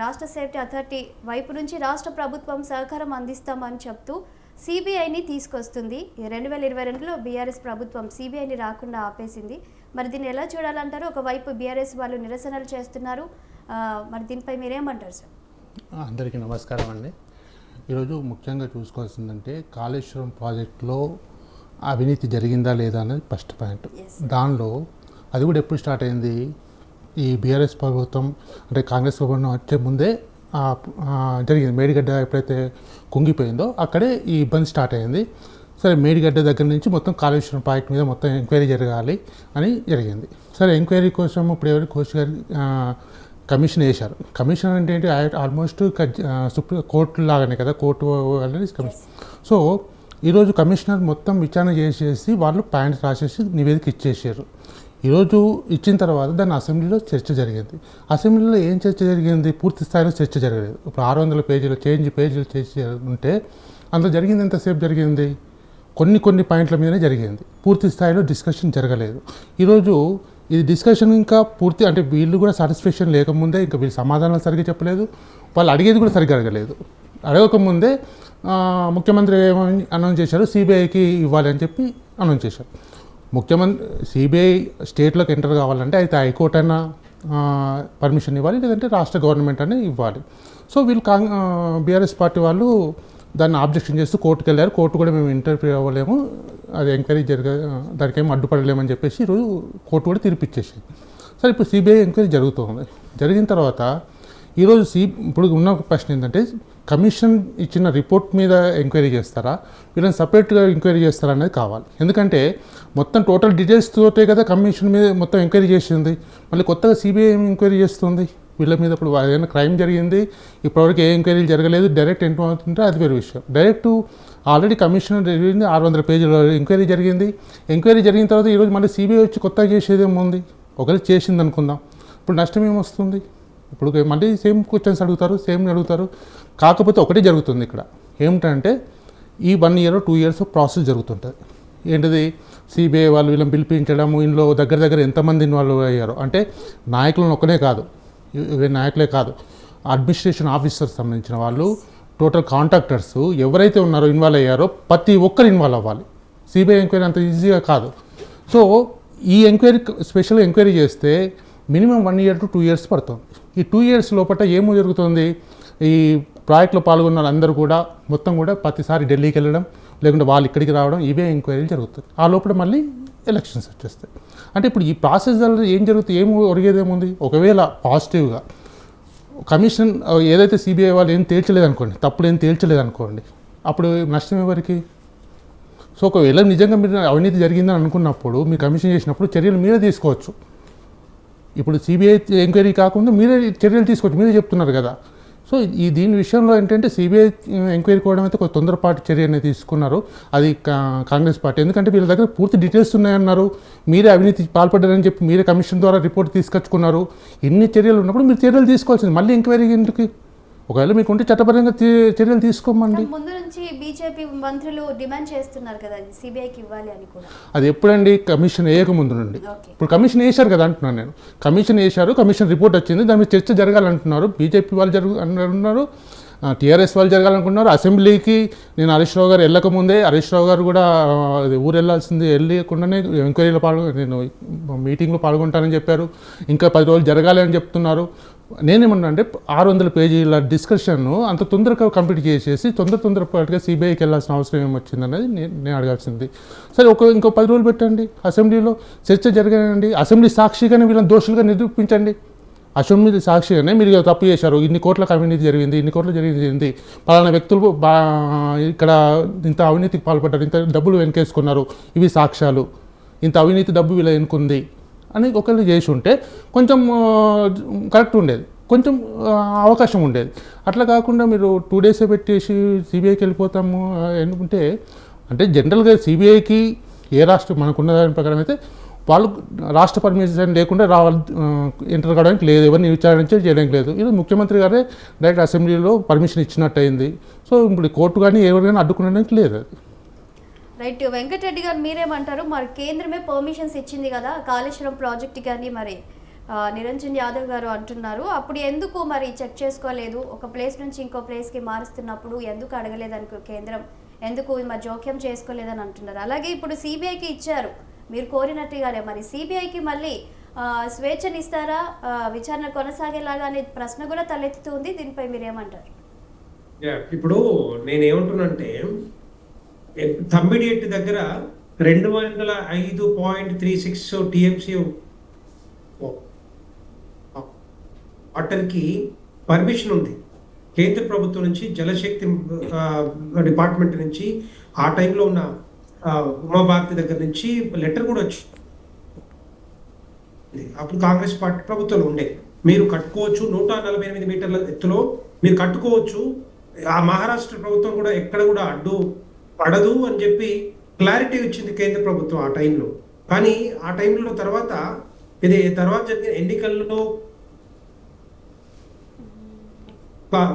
రాష్ట్ర సేఫ్టీ అథారిటీ వైపు నుంచి రాష్ట్ర ప్రభుత్వం సహకారం అందిస్తామని చెప్తూ సిబిఐని తీసుకొస్తుంది. 2022లో బీఆర్ఎస్ ప్రభుత్వం సిబిఐని రాకుండా ఆపేసింది. మరి దీన్ని ఎలా చూడాలంటారు? ఒకవైపు బీఆర్ఎస్ వాళ్ళు నిరసనలు చేస్తున్నారు, మరి దీనిపై మీరేమంటారు సార్? అందరికీ నమస్కారం అండి. ఈరోజు ముఖ్యంగా చూసుకోవాల్సిందంటే కాళేశ్వరం ప్రాజెక్టులో అవినీతి జరిగిందా లేదా అనేది ఫస్ట్ పాయింట్. దానిలో అది కూడా ఎప్పుడు స్టార్ట్ అయింది, ఈ బీఆర్ఎస్ ప్రభుత్వం అంటే కాంగ్రెస్ ప్రభుత్వం వచ్చే ముందే జరిగింది. మేడిగడ్డ ఎప్పుడైతే కుంగిపోయిందో అక్కడే ఈ ఇబ్బంది స్టార్ట్ అయింది. సరే, మేడిగడ్డ దగ్గర నుంచి మొత్తం కాళేశ్వరం ప్రాజెక్ట్ మీద మొత్తం ఎంక్వైరీ జరగాలి అని జరిగింది. సరే, ఎంక్వైరీ కోసం ఇప్పుడు ఎవరు ఘోష్ గారు కమిషన్ వేశారు. కమిషన్ అంటే ఏంటి, ఆల్మోస్ట్ సుప్రీం కోర్టు లాగానే కదా, కోర్టు అనేది కమిషన్. సో ఈరోజు కమిషనర్ మొత్తం విచారణ చేసేసి వాళ్ళు పాయింట్స్ రాసేసి నివేదిక ఇచ్చేసారు. ఈరోజు ఇచ్చిన తర్వాత దాన్ని అసెంబ్లీలో చర్చ జరిగింది. అసెంబ్లీలో ఏం చర్చ జరిగింది, పూర్తి స్థాయిలో చర్చ జరగలేదు. ఇప్పుడు 600 పేజీలు పేజీలు చర్చ ఉంటే అందులో జరిగింది ఎంతసేపు జరిగింది, కొన్ని పాయింట్ల మీదనే జరిగింది. పూర్తి స్థాయిలో డిస్కషన్ జరగలేదు. ఈరోజు ఇది డిస్కషన్ ఇంకా పూర్తి అంటే వీళ్ళు కూడా సాటిస్ఫాక్షన్ లేకముందే ఇంకా వీళ్ళు సమాధానాలు సరిగ్గా చెప్పలేదు, వాళ్ళు అడిగేది కూడా సరిగ్గా అడగలేదు. అడగకముందే ముఖ్యమంత్రి ఏమని అనౌన్స్ చేశారు, సిబిఐకి ఇవ్వాలి అని చెప్పి అనౌన్స్ చేశారు. ముఖ్యమంత్రి సిబిఐ స్టేట్లోకి ఎంటర్ కావాలంటే అయితే హైకోర్టు అయినా పర్మిషన్ ఇవ్వాలి, లేదంటే రాష్ట్ర గవర్నమెంట్ అనే ఇవ్వాలి. సో వీళ్ళు బీఆర్ఎస్ పార్టీ వాళ్ళు దాన్ని ఆబ్జెక్షన్ చేస్తూ కోర్టుకు వెళ్ళారు. కోర్టు కూడా మేము ఇంటర్ఫియర్ అవ్వలేము, అది ఎంక్వైరీ దానికి ఏమి అడ్డుపడలేమని చెప్పేసి ఈరోజు కోర్టు కూడా తీర్పిచ్చేసింది. సరే, ఇప్పుడు సిబిఐ ఎంక్వైరీ జరుగుతుంది. జరిగిన తర్వాత ఈరోజు ఇప్పుడు ఉన్న ప్రశ్న ఏంటంటే, కమిషన్ ఇచ్చిన రిపోర్ట్ మీద ఎంక్వైరీ చేస్తారా, వీళ్ళని సపరేట్గా ఎంక్వైరీ చేస్తారా అనేది కావాలి. ఎందుకంటే మొత్తం టోటల్ డీటెయిల్స్ తోటే కదా కమిషన్ మీద మొత్తం ఎంక్వైరీ చేసింది. మళ్ళీ కొత్తగా సిబిఐ ఎంక్వైరీ చేస్తుంది వీళ్ళ మీద. ఇప్పుడు ఏదైనా క్రైమ్ జరిగింది, ఇప్పటివరకు ఏ ఎంక్వైరీలు జరగలేదు, డైరెక్ట్ ఎంట్రీ అవుతుంటే అది వేరే విషయం. డైరెక్ట్ ఆల్రెడీ కమిషనర్ జరిగింది, 600 పేజీల ఎంక్వైరీ జరిగింది. ఎంక్వైరీ జరిగిన తర్వాత ఈరోజు మళ్ళీ సిబిఐ వచ్చి కొత్తగా చేసేది ఏముంది, ఒకవేళ చేసింది అనుకుందాం, ఇప్పుడు నష్టం ఏమొస్తుంది? ఇప్పుడు మళ్ళీ సేమ్ క్వశ్చన్స్ అడుగుతారు. కాకపోతే ఒకటే జరుగుతుంది ఇక్కడ ఏమిటంటే, ఈ 1 year 2 years ప్రాసెస్ జరుగుతుంటుంది. ఏంటిది, సిబిఐ వాళ్ళు వీళ్ళని పిలిపించడం, ఇందులో దగ్గర ఎంతమంది ఇన్వాల్వ్ అయ్యారో, అంటే నాయకులను ఒక్కనే కాదు, నాయకులే కాదు, అడ్మినిస్ట్రేషన్ ఆఫీసర్స్ సంబంధించిన వాళ్ళు, టోటల్ కాంట్రాక్టర్స్ ఎవరైతే ఉన్నారో ఇన్వాల్వ్ అయ్యారో ప్రతి ఒక్కరు ఇన్వాల్వ్ అవ్వాలి. సిబిఐ ఎంక్వైరీ అంత ఈజీగా కాదు. సో ఈ ఎంక్వైరీ స్పెషల్ ఎంక్వైరీ చేస్తే మినిమం 1 year to 2 years పడుతుంది. ఈ 2 years లోపల ఏమో జరుగుతుంది, ఈ ప్రాజెక్ట్లో పాల్గొన్న వాళ్ళందరూ కూడా మొత్తం కూడా ప్రతిసారి ఢిల్లీకి వెళ్ళడం, లేకుంటే వాళ్ళు ఇక్కడికి రావడం, ఇవే ఎంక్వైరీలు జరుగుతుంది. ఆ లోపల మళ్ళీ ఎలక్షన్స్ వచ్చేస్తాయి. అంటే ఇప్పుడు ఈ ప్రాసెస్ వల్ల ఏం జరుగుతుంది, ఏమి ఒరిగేదేముంది? ఒకవేళ పాజిటివ్గా కమిషన్ ఏదైతే సిబిఐ వాళ్ళు ఏం తేల్చలేదనుకోండి, తప్పుడు ఏం తేల్చలేదనుకోండి, అప్పుడు నష్టం ఎవరికి? సో ఒకవేళ నిజంగా మీరు అవినీతి జరిగిందని అనుకున్నప్పుడు మీరు కమిషన్ చేసినప్పుడు చర్యలు మీరే తీసుకోవచ్చు. ఇప్పుడు సిబిఐ ఎంక్వైరీ కాకుండా మీరే చర్యలు తీసుకోవచ్చు, మీరే చెప్తున్నారు కదా. సో దీని విషయంలో ఏంటంటే సిబిఐ ఎంక్వైరీ కూడా అయితే కొంచెం తొందరపాటు చర్య అనేది తీసుకున్నారు అది కాంగ్రెస్ పార్టీ. ఎందుకంటే వీళ్ళ దగ్గర పూర్తి డీటెయిల్స్ ఉన్నాయన్నారు, మీరే అవినీతి పాల్పడ్డారని చెప్పి మీరే కమిషన్ ద్వారా రిపోర్ట్ తీసుకొచ్చుకున్నారు. ఇన్ని చర్యలు ఉన్నప్పుడు మీరు చర్యలు తీసుకోవాల్సింది, మళ్ళీ ఎంక్వైరీ ఎందుకు? ఒకవేళ మీకు ఉంటే చట్టపరంగా చర్యలు తీసుకోమండి. ముందు నుంచి బీజేపీ మంత్రులు డిమాండ్ చేస్తున్నారు కదా సిబిఐకి ఇవ్వాలి అని కూడా. అది ఎప్పుడండి? కమిషన్ వేయకముందు నుండి. ఇప్పుడు కమిషన్ వేశారు కదా అంటున్నాను నేను. కమిషన్ వేశారు, కమిషన్ రిపోర్ట్ వచ్చింది, దాని మీద చర్చ జరగాలంటున్నారు. బీజేపీ వాళ్ళు అంటున్నారు, టీఆర్ఎస్ వాళ్ళు జరగాలనుకుంటున్నారు. అసెంబ్లీకి నేను హరీష్ రావు గారు వెళ్ళకముందే, హరీష్ రావు గారు కూడా ఊరు వెళ్ళాల్సింది, వెళ్ళకుండానే ఎంక్వైరీలో నేను మీటింగ్లో పాల్గొంటానని చెప్పారు. ఇంకా 10 రోజులు జరగాలి అని చెప్తున్నారు. నేనేమన్నా అంటే 600 పేజీల డిస్కషన్ అంత తొందరగా కంప్లీట్ చేసేసి తొందరపాటుగా సిబిఐకి వెళ్ళాల్సిన అవసరం ఏమొచ్చిందనేది నేను అడగాల్సింది. సరే ఇంకో 10 రోజులు పెట్టండి, అసెంబ్లీలో చర్చ జరగనండి, అసెంబ్లీ సాక్షిగానే వీళ్ళని దోషులుగా నిరూపించండి. అసెంబ్లీ సాక్షిగానే మీరు తప్పు చేశారు, ఇన్ని కోట్ల అవినీతి జరిగింది, ఇన్ని కోట్ల జరిగింది, పలానా వ్యక్తులు ఇక్కడ ఇంత అవినీతికి పాల్పడ్డారు, ఇంత డబ్బులు వెనకేసుకున్నారు, ఇవి సాక్ష్యాలు, ఇంత అవినీతి డబ్బు వీళ్ళ ఎన్నుకుంది అని ఒకళ్ళు చేసి ఉంటే కొంచెం కరెక్ట్ ఉండేది, కొంచెం అవకాశం ఉండేది. అట్లా కాకుండా మీరు 2 days పెట్టేసి సిబిఐకి వెళ్ళిపోతాము అనుకుంటే, అంటే జనరల్గా సిబిఐకి ఏ రాష్ట్రం మనకున్న దాని ప్రకారం అయితే వాళ్ళు రాష్ట్ర పర్మిషన్ లేకుండా ఎంటర్ కావడానికి లేదు, ఎవరిని చేయడానికి లేదు. ఇది ముఖ్యమంత్రి గారే డైరెక్ట్ అసెంబ్లీలో పర్మిషన్ ఇచ్చినట్టు అయింది. సో ఇప్పుడు కోర్టు కానీ ఎవరికైనా అడ్డుకునడానికి లేదు. అది రైట్. వెంకటరెడ్డి గారు మీరేమంటారు? మరి కేంద్రమే పర్మిషన్స్ ఇచ్చింది కదా కాళేశ్వరం ప్రాజెక్ట్ కానీ, మరి నిరంజన్ యాదవ్ గారు అంటున్నారు అప్పుడు ఎందుకు మరి చెక్ చేసుకోలేదు, ఒక ప్లేస్ నుంచి ఇంకో ప్లేస్కి మారుస్తున్నప్పుడు ఎందుకు అడగలేదని కేంద్రం, ఎందుకు మరి జోక్యం చేసుకోలేదని అంటున్నారు. అలాగే ఇప్పుడు సిబిఐకి ఇచ్చారు మీరు కోరినట్టుగానే, మరి సిబిఐకి మళ్ళీ స్వేచ్ఛనిస్తారా, విచారణ కొనసాగేలాగా అనే ప్రశ్న కూడా తలెత్తుతుంది. దీనిపై మీరేమంటారు? ఇప్పుడు నేనేమంటున్నానంటే తంబిడియట్టు దగ్గర 205.36 టీఎంసీ వాటర్కి పర్మిషన్ ఉంది కేంద్ర ప్రభుత్వం నుంచి, జలశక్తి డిపార్ట్మెంట్ నుంచి. ఆ టైంలో ఉన్న ఉమాభారతి దగ్గర నుంచి లెటర్ కూడా వచ్చి, అప్పుడు కాంగ్రెస్ పార్టీ ప్రభుత్వంలో ఉండే, మీరు కట్టుకోవచ్చు 148 మీటర్ల ఎత్తులో మీరు కట్టుకోవచ్చు. ఆ మహారాష్ట్ర ప్రభుత్వం కూడా ఎక్కడ కూడా అడ్డు పడదు అని చెప్పి క్లారిటీ ఇచ్చింది కేంద్ర ప్రభుత్వం ఆ టైంలో. కానీ ఆ టైంలో తర్వాత జరిగిన ఎన్నికల్లో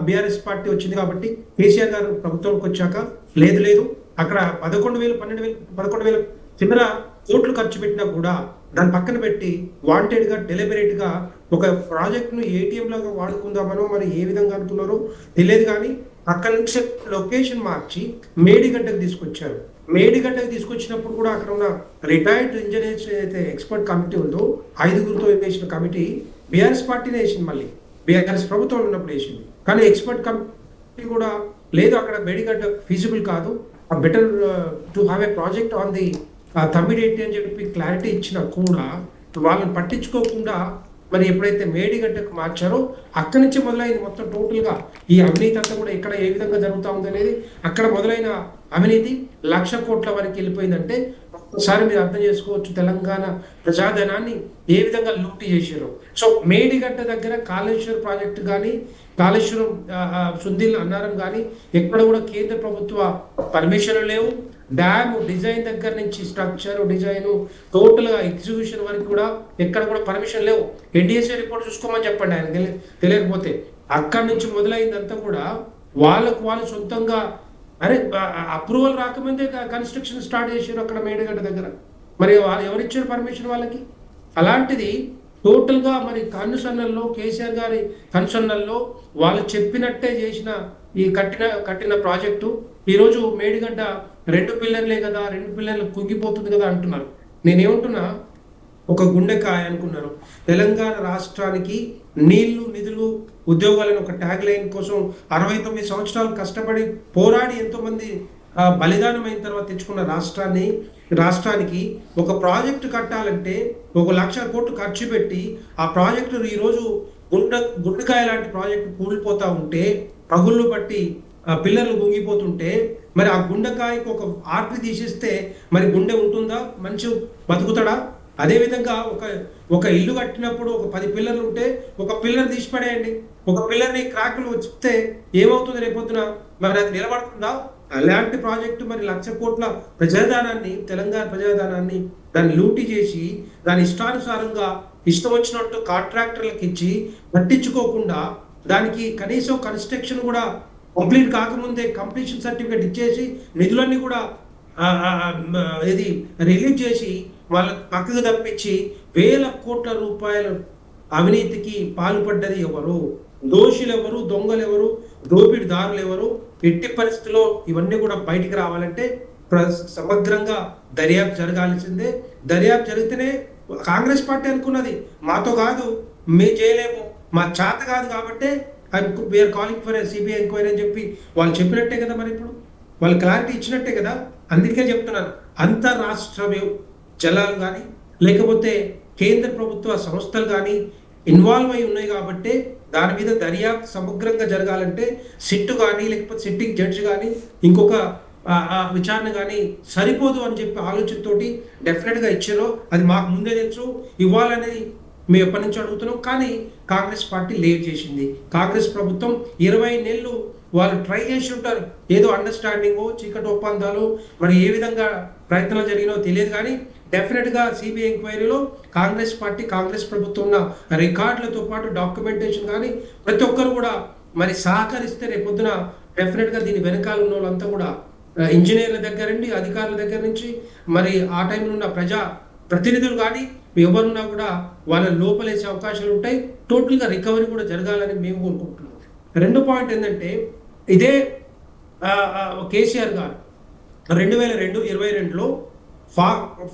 బీఆర్ఎస్ పార్టీ వచ్చింది కాబట్టి కేసీఆర్ గారు ప్రభుత్వంకి వచ్చాక లేదు అక్కడ 11,000 చిల్లర కోట్లు ఖర్చు పెట్టినా కూడా దాన్ని పక్కన పెట్టి వాంటెడ్గా డెలిబరేట్గా ఒక ప్రాజెక్ట్ను ఏటీఎం లాగా వాడుకుందామనో మరి ఏ విధంగా అనుకున్నారో తెలియదు. కానీ అక్కడ నుంచి లొకేషన్ మార్చి మేడిగడ్డకు తీసుకొచ్చారు. మేడిగడ్డకు తీసుకొచ్చినప్పుడు కూడా అక్కడ ఉన్న రిటైర్డ్ ఇంజనీర్స్ అయితే ఎక్స్పర్ట్ కమిటీ ఉందో 5గురితో వేసిన కమిటీ బీఆర్ఎస్ పార్టీనే వేసింది, మళ్ళీ బీఆర్ఎస్ ప్రభుత్వం ఉన్నప్పుడు వేసింది. కానీ ఎక్స్పర్ట్ కమిటీ కూడా లేదు, అక్కడ మేడిగడ్డ ఫీజిబుల్ కాదు, better to have a project on the Tummidihatti అని చెప్పి క్లారిటీ ఇచ్చినా కూడా వాళ్ళని పట్టించుకోకుండా మరి ఎప్పుడైతే మేడిగడ్డకు మార్చారో అక్కడి నుంచి మొదలైంది మొత్తం టోటల్గా ఈ అవినీతి అంతా కూడా ఇక్కడ ఏ విధంగా జరుగుతూ ఉంది అనేది. అక్కడ మొదలైన అవినీతి 1,00,000 కోట్ల వరకు వెళ్ళిపోయిందంటే ఒకసారి మీరు అర్థం చేసుకోవచ్చు తెలంగాణ ప్రజాధనాన్ని ఏ విధంగా లూటీ చేశారు. సో మేడిగడ్డ దగ్గర కాళేశ్వరం ప్రాజెక్టు కానీ, కాళేశ్వరం సుందిల్ అన్నారం కానీ ఎక్కడ కూడా కేంద్ర ప్రభుత్వ పర్మిషన్లు లేవు. డ్యామ్ డిజైన్ దగ్గర నుంచి స్ట్రక్చర్ డిజైన్ టోటల్గా ఎగ్జిక్యూషన్ వరకు కూడా ఎక్కడ కూడా పర్మిషన్ లేవు. ఎన్డీఎస్ఏ రిపోర్ట్ చూసుకోమని చెప్పండి ఆయన తెలియకపోతే. అక్కడి నుంచి మొదలైందంతా కూడా వాళ్ళు సొంతంగా అప్రూవల్ రాకముందే కన్స్ట్రక్షన్ స్టార్ట్ చేశారు అక్కడ మేడిగడ్డ దగ్గర. మరి ఎవరిచ్చారు పర్మిషన్ వాళ్ళకి? అలాంటిది టోటల్గా మరి కన్సర్నల్లో కేసీఆర్ గారి కన్సర్నల్లో వాళ్ళు చెప్పినట్టే చేసిన ఈ కట్టిన ప్రాజెక్టు ఈరోజు మేడిగడ్డ 2 పిల్లర్లే కదా, 2 పిల్లర్లు కుంగిపోతుంది కదా అంటున్నారు. నేనేమంటున్నా, ఒక గుండెకాయ అనుకున్నారు. తెలంగాణ రాష్ట్రానికి నీళ్లు, నిధులు, ఉద్యోగాలను ఒక ట్యాగ్ లైన్ కోసం 69 సంవత్సరాలు కష్టపడి పోరాడి ఎంతోమంది బలిదానం అయిన తర్వాత తెచ్చుకున్న రాష్ట్రానికి ఒక ప్రాజెక్టు కట్టాలంటే 1,00,000 కోట్లు ఖర్చు పెట్టి ఆ ప్రాజెక్టు ఈరోజు గుండెకాయ లాంటి ప్రాజెక్టు కూలిపోతా ఉంటే పగుళ్ళు బట్టి పిల్లర్లు గుంగిపోతుంటే మరి ఆ గుండెకాయకు ఒక ఆర్టరీ తీసేస్తే మరి గుండె ఉంటుందా, మంచి బతుకుతాడా? అదేవిధంగా ఒక ఇల్లు కట్టినప్పుడు ఒక 10 పిల్లర్లు ఉంటే ఒక పిల్లర్ తీసి పడేయండి, ఒక పిల్లర్ని క్రాకులు వస్తే ఏమవుతుంది రేపొద్దున? మరి అది నిలబడుతుందా? అలాంటి ప్రాజెక్టు మరి 1,00,000 కోట్ల ప్రజాధనాన్ని, తెలంగాణ ప్రజాధనాన్ని దాన్ని లూటీ చేసి దాని ఇష్టానుసారంగా ఇష్టం వచ్చినట్టు కాంట్రాక్టర్లకు ఇచ్చి పట్టించుకోకుండా దానికి కనీసం కన్స్ట్రక్షన్ కూడా కంప్లీట్ కాకముందే కంప్లీషన్ సర్టిఫికేట్ ఇచ్చేసి నిధులన్నీ కూడా ఇది రిలీజ్ చేసి వాళ్ళ పక్కకు తప్పించి వేల కోట్ల రూపాయల అవినీతికి పాల్పడ్డది ఎవరు? దోషులు ఎవరు? దొంగలు ఎవరు? దోపిడిదారులు ఎవరు? ఎట్టి పరిస్థితుల్లో ఇవన్నీ కూడా బయటికి రావాలంటే సమగ్రంగా దర్యాప్తు జరగాల్సిందే. దర్యాప్తు జరిగితేనే కాంగ్రెస్ పార్టీ అనుకున్నది మాతో కాదు, మేము చేయలేము, మా చేత కాదు కాబట్టి we're calling for CBI enquiry అని చెప్పి వాళ్ళు చెప్పినట్టే కదా. మరి ఇప్పుడు వాళ్ళు క్లారిటీ ఇచ్చినట్టే కదా. అందుకే చెప్తున్నాను, అంతర్రాష్ట్ర జలాలు కానీ లేకపోతే కేంద్ర ప్రభుత్వ సంస్థలు కానీ ఇన్వాల్వ్ అయి ఉన్నాయి కాబట్టి దాని మీద దర్యాప్తు సమగ్రంగా జరగాలంటే సిట్టు కానీ లేకపోతే సిట్టింగ్ జడ్జి కానీ ఇంకొక విచారణ కానీ సరిపోదు అని చెప్పి ఆలోచనతోటి డెఫినెట్గా ఇచ్చారో అది మాకు ముందే తెలుసు, ఇవ్వాలనేది మేము ఎప్పటి నుంచి అడుగుతున్నాం. కానీ కాంగ్రెస్ పార్టీ లేట్ చేసింది. కాంగ్రెస్ ప్రభుత్వం 20 నెలలు వాళ్ళు ట్రై చేసి ఉంటారు, ఏదో అండర్స్టాండింగ్ చీకటి ఒప్పందాలు మరి ఏ విధంగా ప్రయత్నాలు జరిగినో తెలియదు. కానీ డెఫినెట్గా సిబిఐ ఎంక్వైరీలో కాంగ్రెస్ పార్టీ, కాంగ్రెస్ ప్రభుత్వం ఉన్న రికార్డులతో పాటు డాక్యుమెంటేషన్ కానీ ప్రతి ఒక్కరు కూడా మరి సహకరిస్తే రేపొద్దున డెఫినెట్గా దీని వెనకాల ఉన్న వాళ్ళంతా కూడా ఇంజనీర్ల దగ్గర నుండి అధికారుల దగ్గర నుంచి మరి ఆ టైంలో ఉన్న ప్రజా ప్రతినిధులు కానీ ఎవరున్నా కూడా వాళ్ళ లోపలేసే అవకాశాలు ఉంటాయి. టోటల్గా రికవరీ కూడా జరగాలని మేము కోరుకుంటున్నాం. రెండో పాయింట్ ఏంటంటే ఇదే కేసీఆర్ గారు 2022లో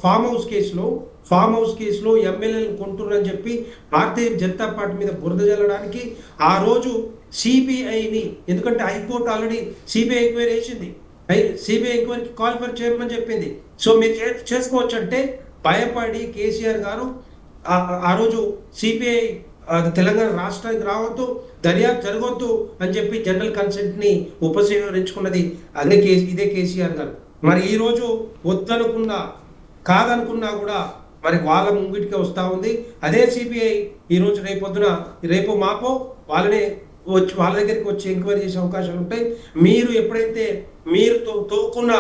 ఫామ్ హౌస్ కేసులో ఎమ్మెల్యేలు కొంటున్నారని చెప్పి భారతీయ జనతా పార్టీ మీద బురద జల్లడానికి ఆ రోజు సిబిఐని, ఎందుకంటే హైకోర్టు ఆల్రెడీ సిబిఐ ఎంక్వైరీ వేసింది, సిబిఐ ఎంక్వైరీకి కాల్ ఫర్ చేయమని చెప్పింది. సో మీరు చేసుకోవచ్చు అంటే భయపడి కేసీఆర్ గారు ఆ రోజు సిబిఐ తెలంగాణ రాష్ట్రానికి రావద్దు, దర్యాప్తు జరగవద్దు అని చెప్పి జనరల్ కన్సెంట్ని ఉపసంహరించుకున్నది ఇదే కేసీఆర్ గారు. మరి ఈరోజు వద్దనుకున్నా కాదనుకున్నా కూడా మరి వాళ్ళ ముంగిటికి వస్తూ ఉంది. అదే సిబిఐ ఈరోజు రేపు మాపో వాళ్ళ దగ్గరికి వచ్చి ఎంక్వైరీ చేసే అవకాశాలు ఉంటాయి. మీరు ఎప్పుడైతే మీరు తోకున్న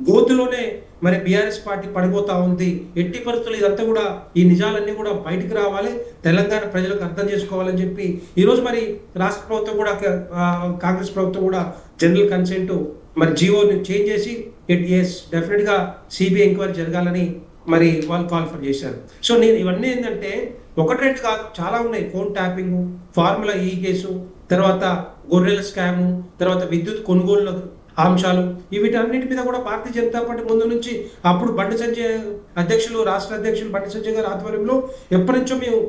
గోతులోనే మరి బీఆర్ఎస్ పార్టీ పడిపోతా ఉంది. ఎట్టి పరిస్థితులు ఇదంతా కూడా ఈ నిజాలన్నీ కూడా బయటికి రావాలి, తెలంగాణ ప్రజలకు అర్థం చేసుకోవాలని చెప్పి ఈరోజు మరి రాష్ట్ర ప్రభుత్వం కూడా కాంగ్రెస్ ప్రభుత్వం కూడా జనరల్ కన్సెంట్ మరి జియోని చేంజ్ చేసి డెఫినెట్గా సిబిఐ ఎంక్వైరీ జరగాలని మరి వాళ్ళు కాల్ఫర్ చేశారు. సో నేను ఇవన్నీ ఏంటంటే 1-2 కాదు, చాలా ఉన్నాయి. ఫోన్ ట్యాపింగ్, ఫార్ములా ఈ కేసు, తర్వాత గొర్రెల స్కాము, తర్వాత విద్యుత్ కొనుగోలు అంశాలు, వీటన్నిటి మీద కూడా భారతీయ జనతా పార్టీ ముందు నుంచి అప్పుడు బండి సంజయ్ రాష్ట్ర అధ్యక్షులు బండి సంజయ్ గారి ఆధ్వర్యంలో ఎప్పటి నుంచో మేము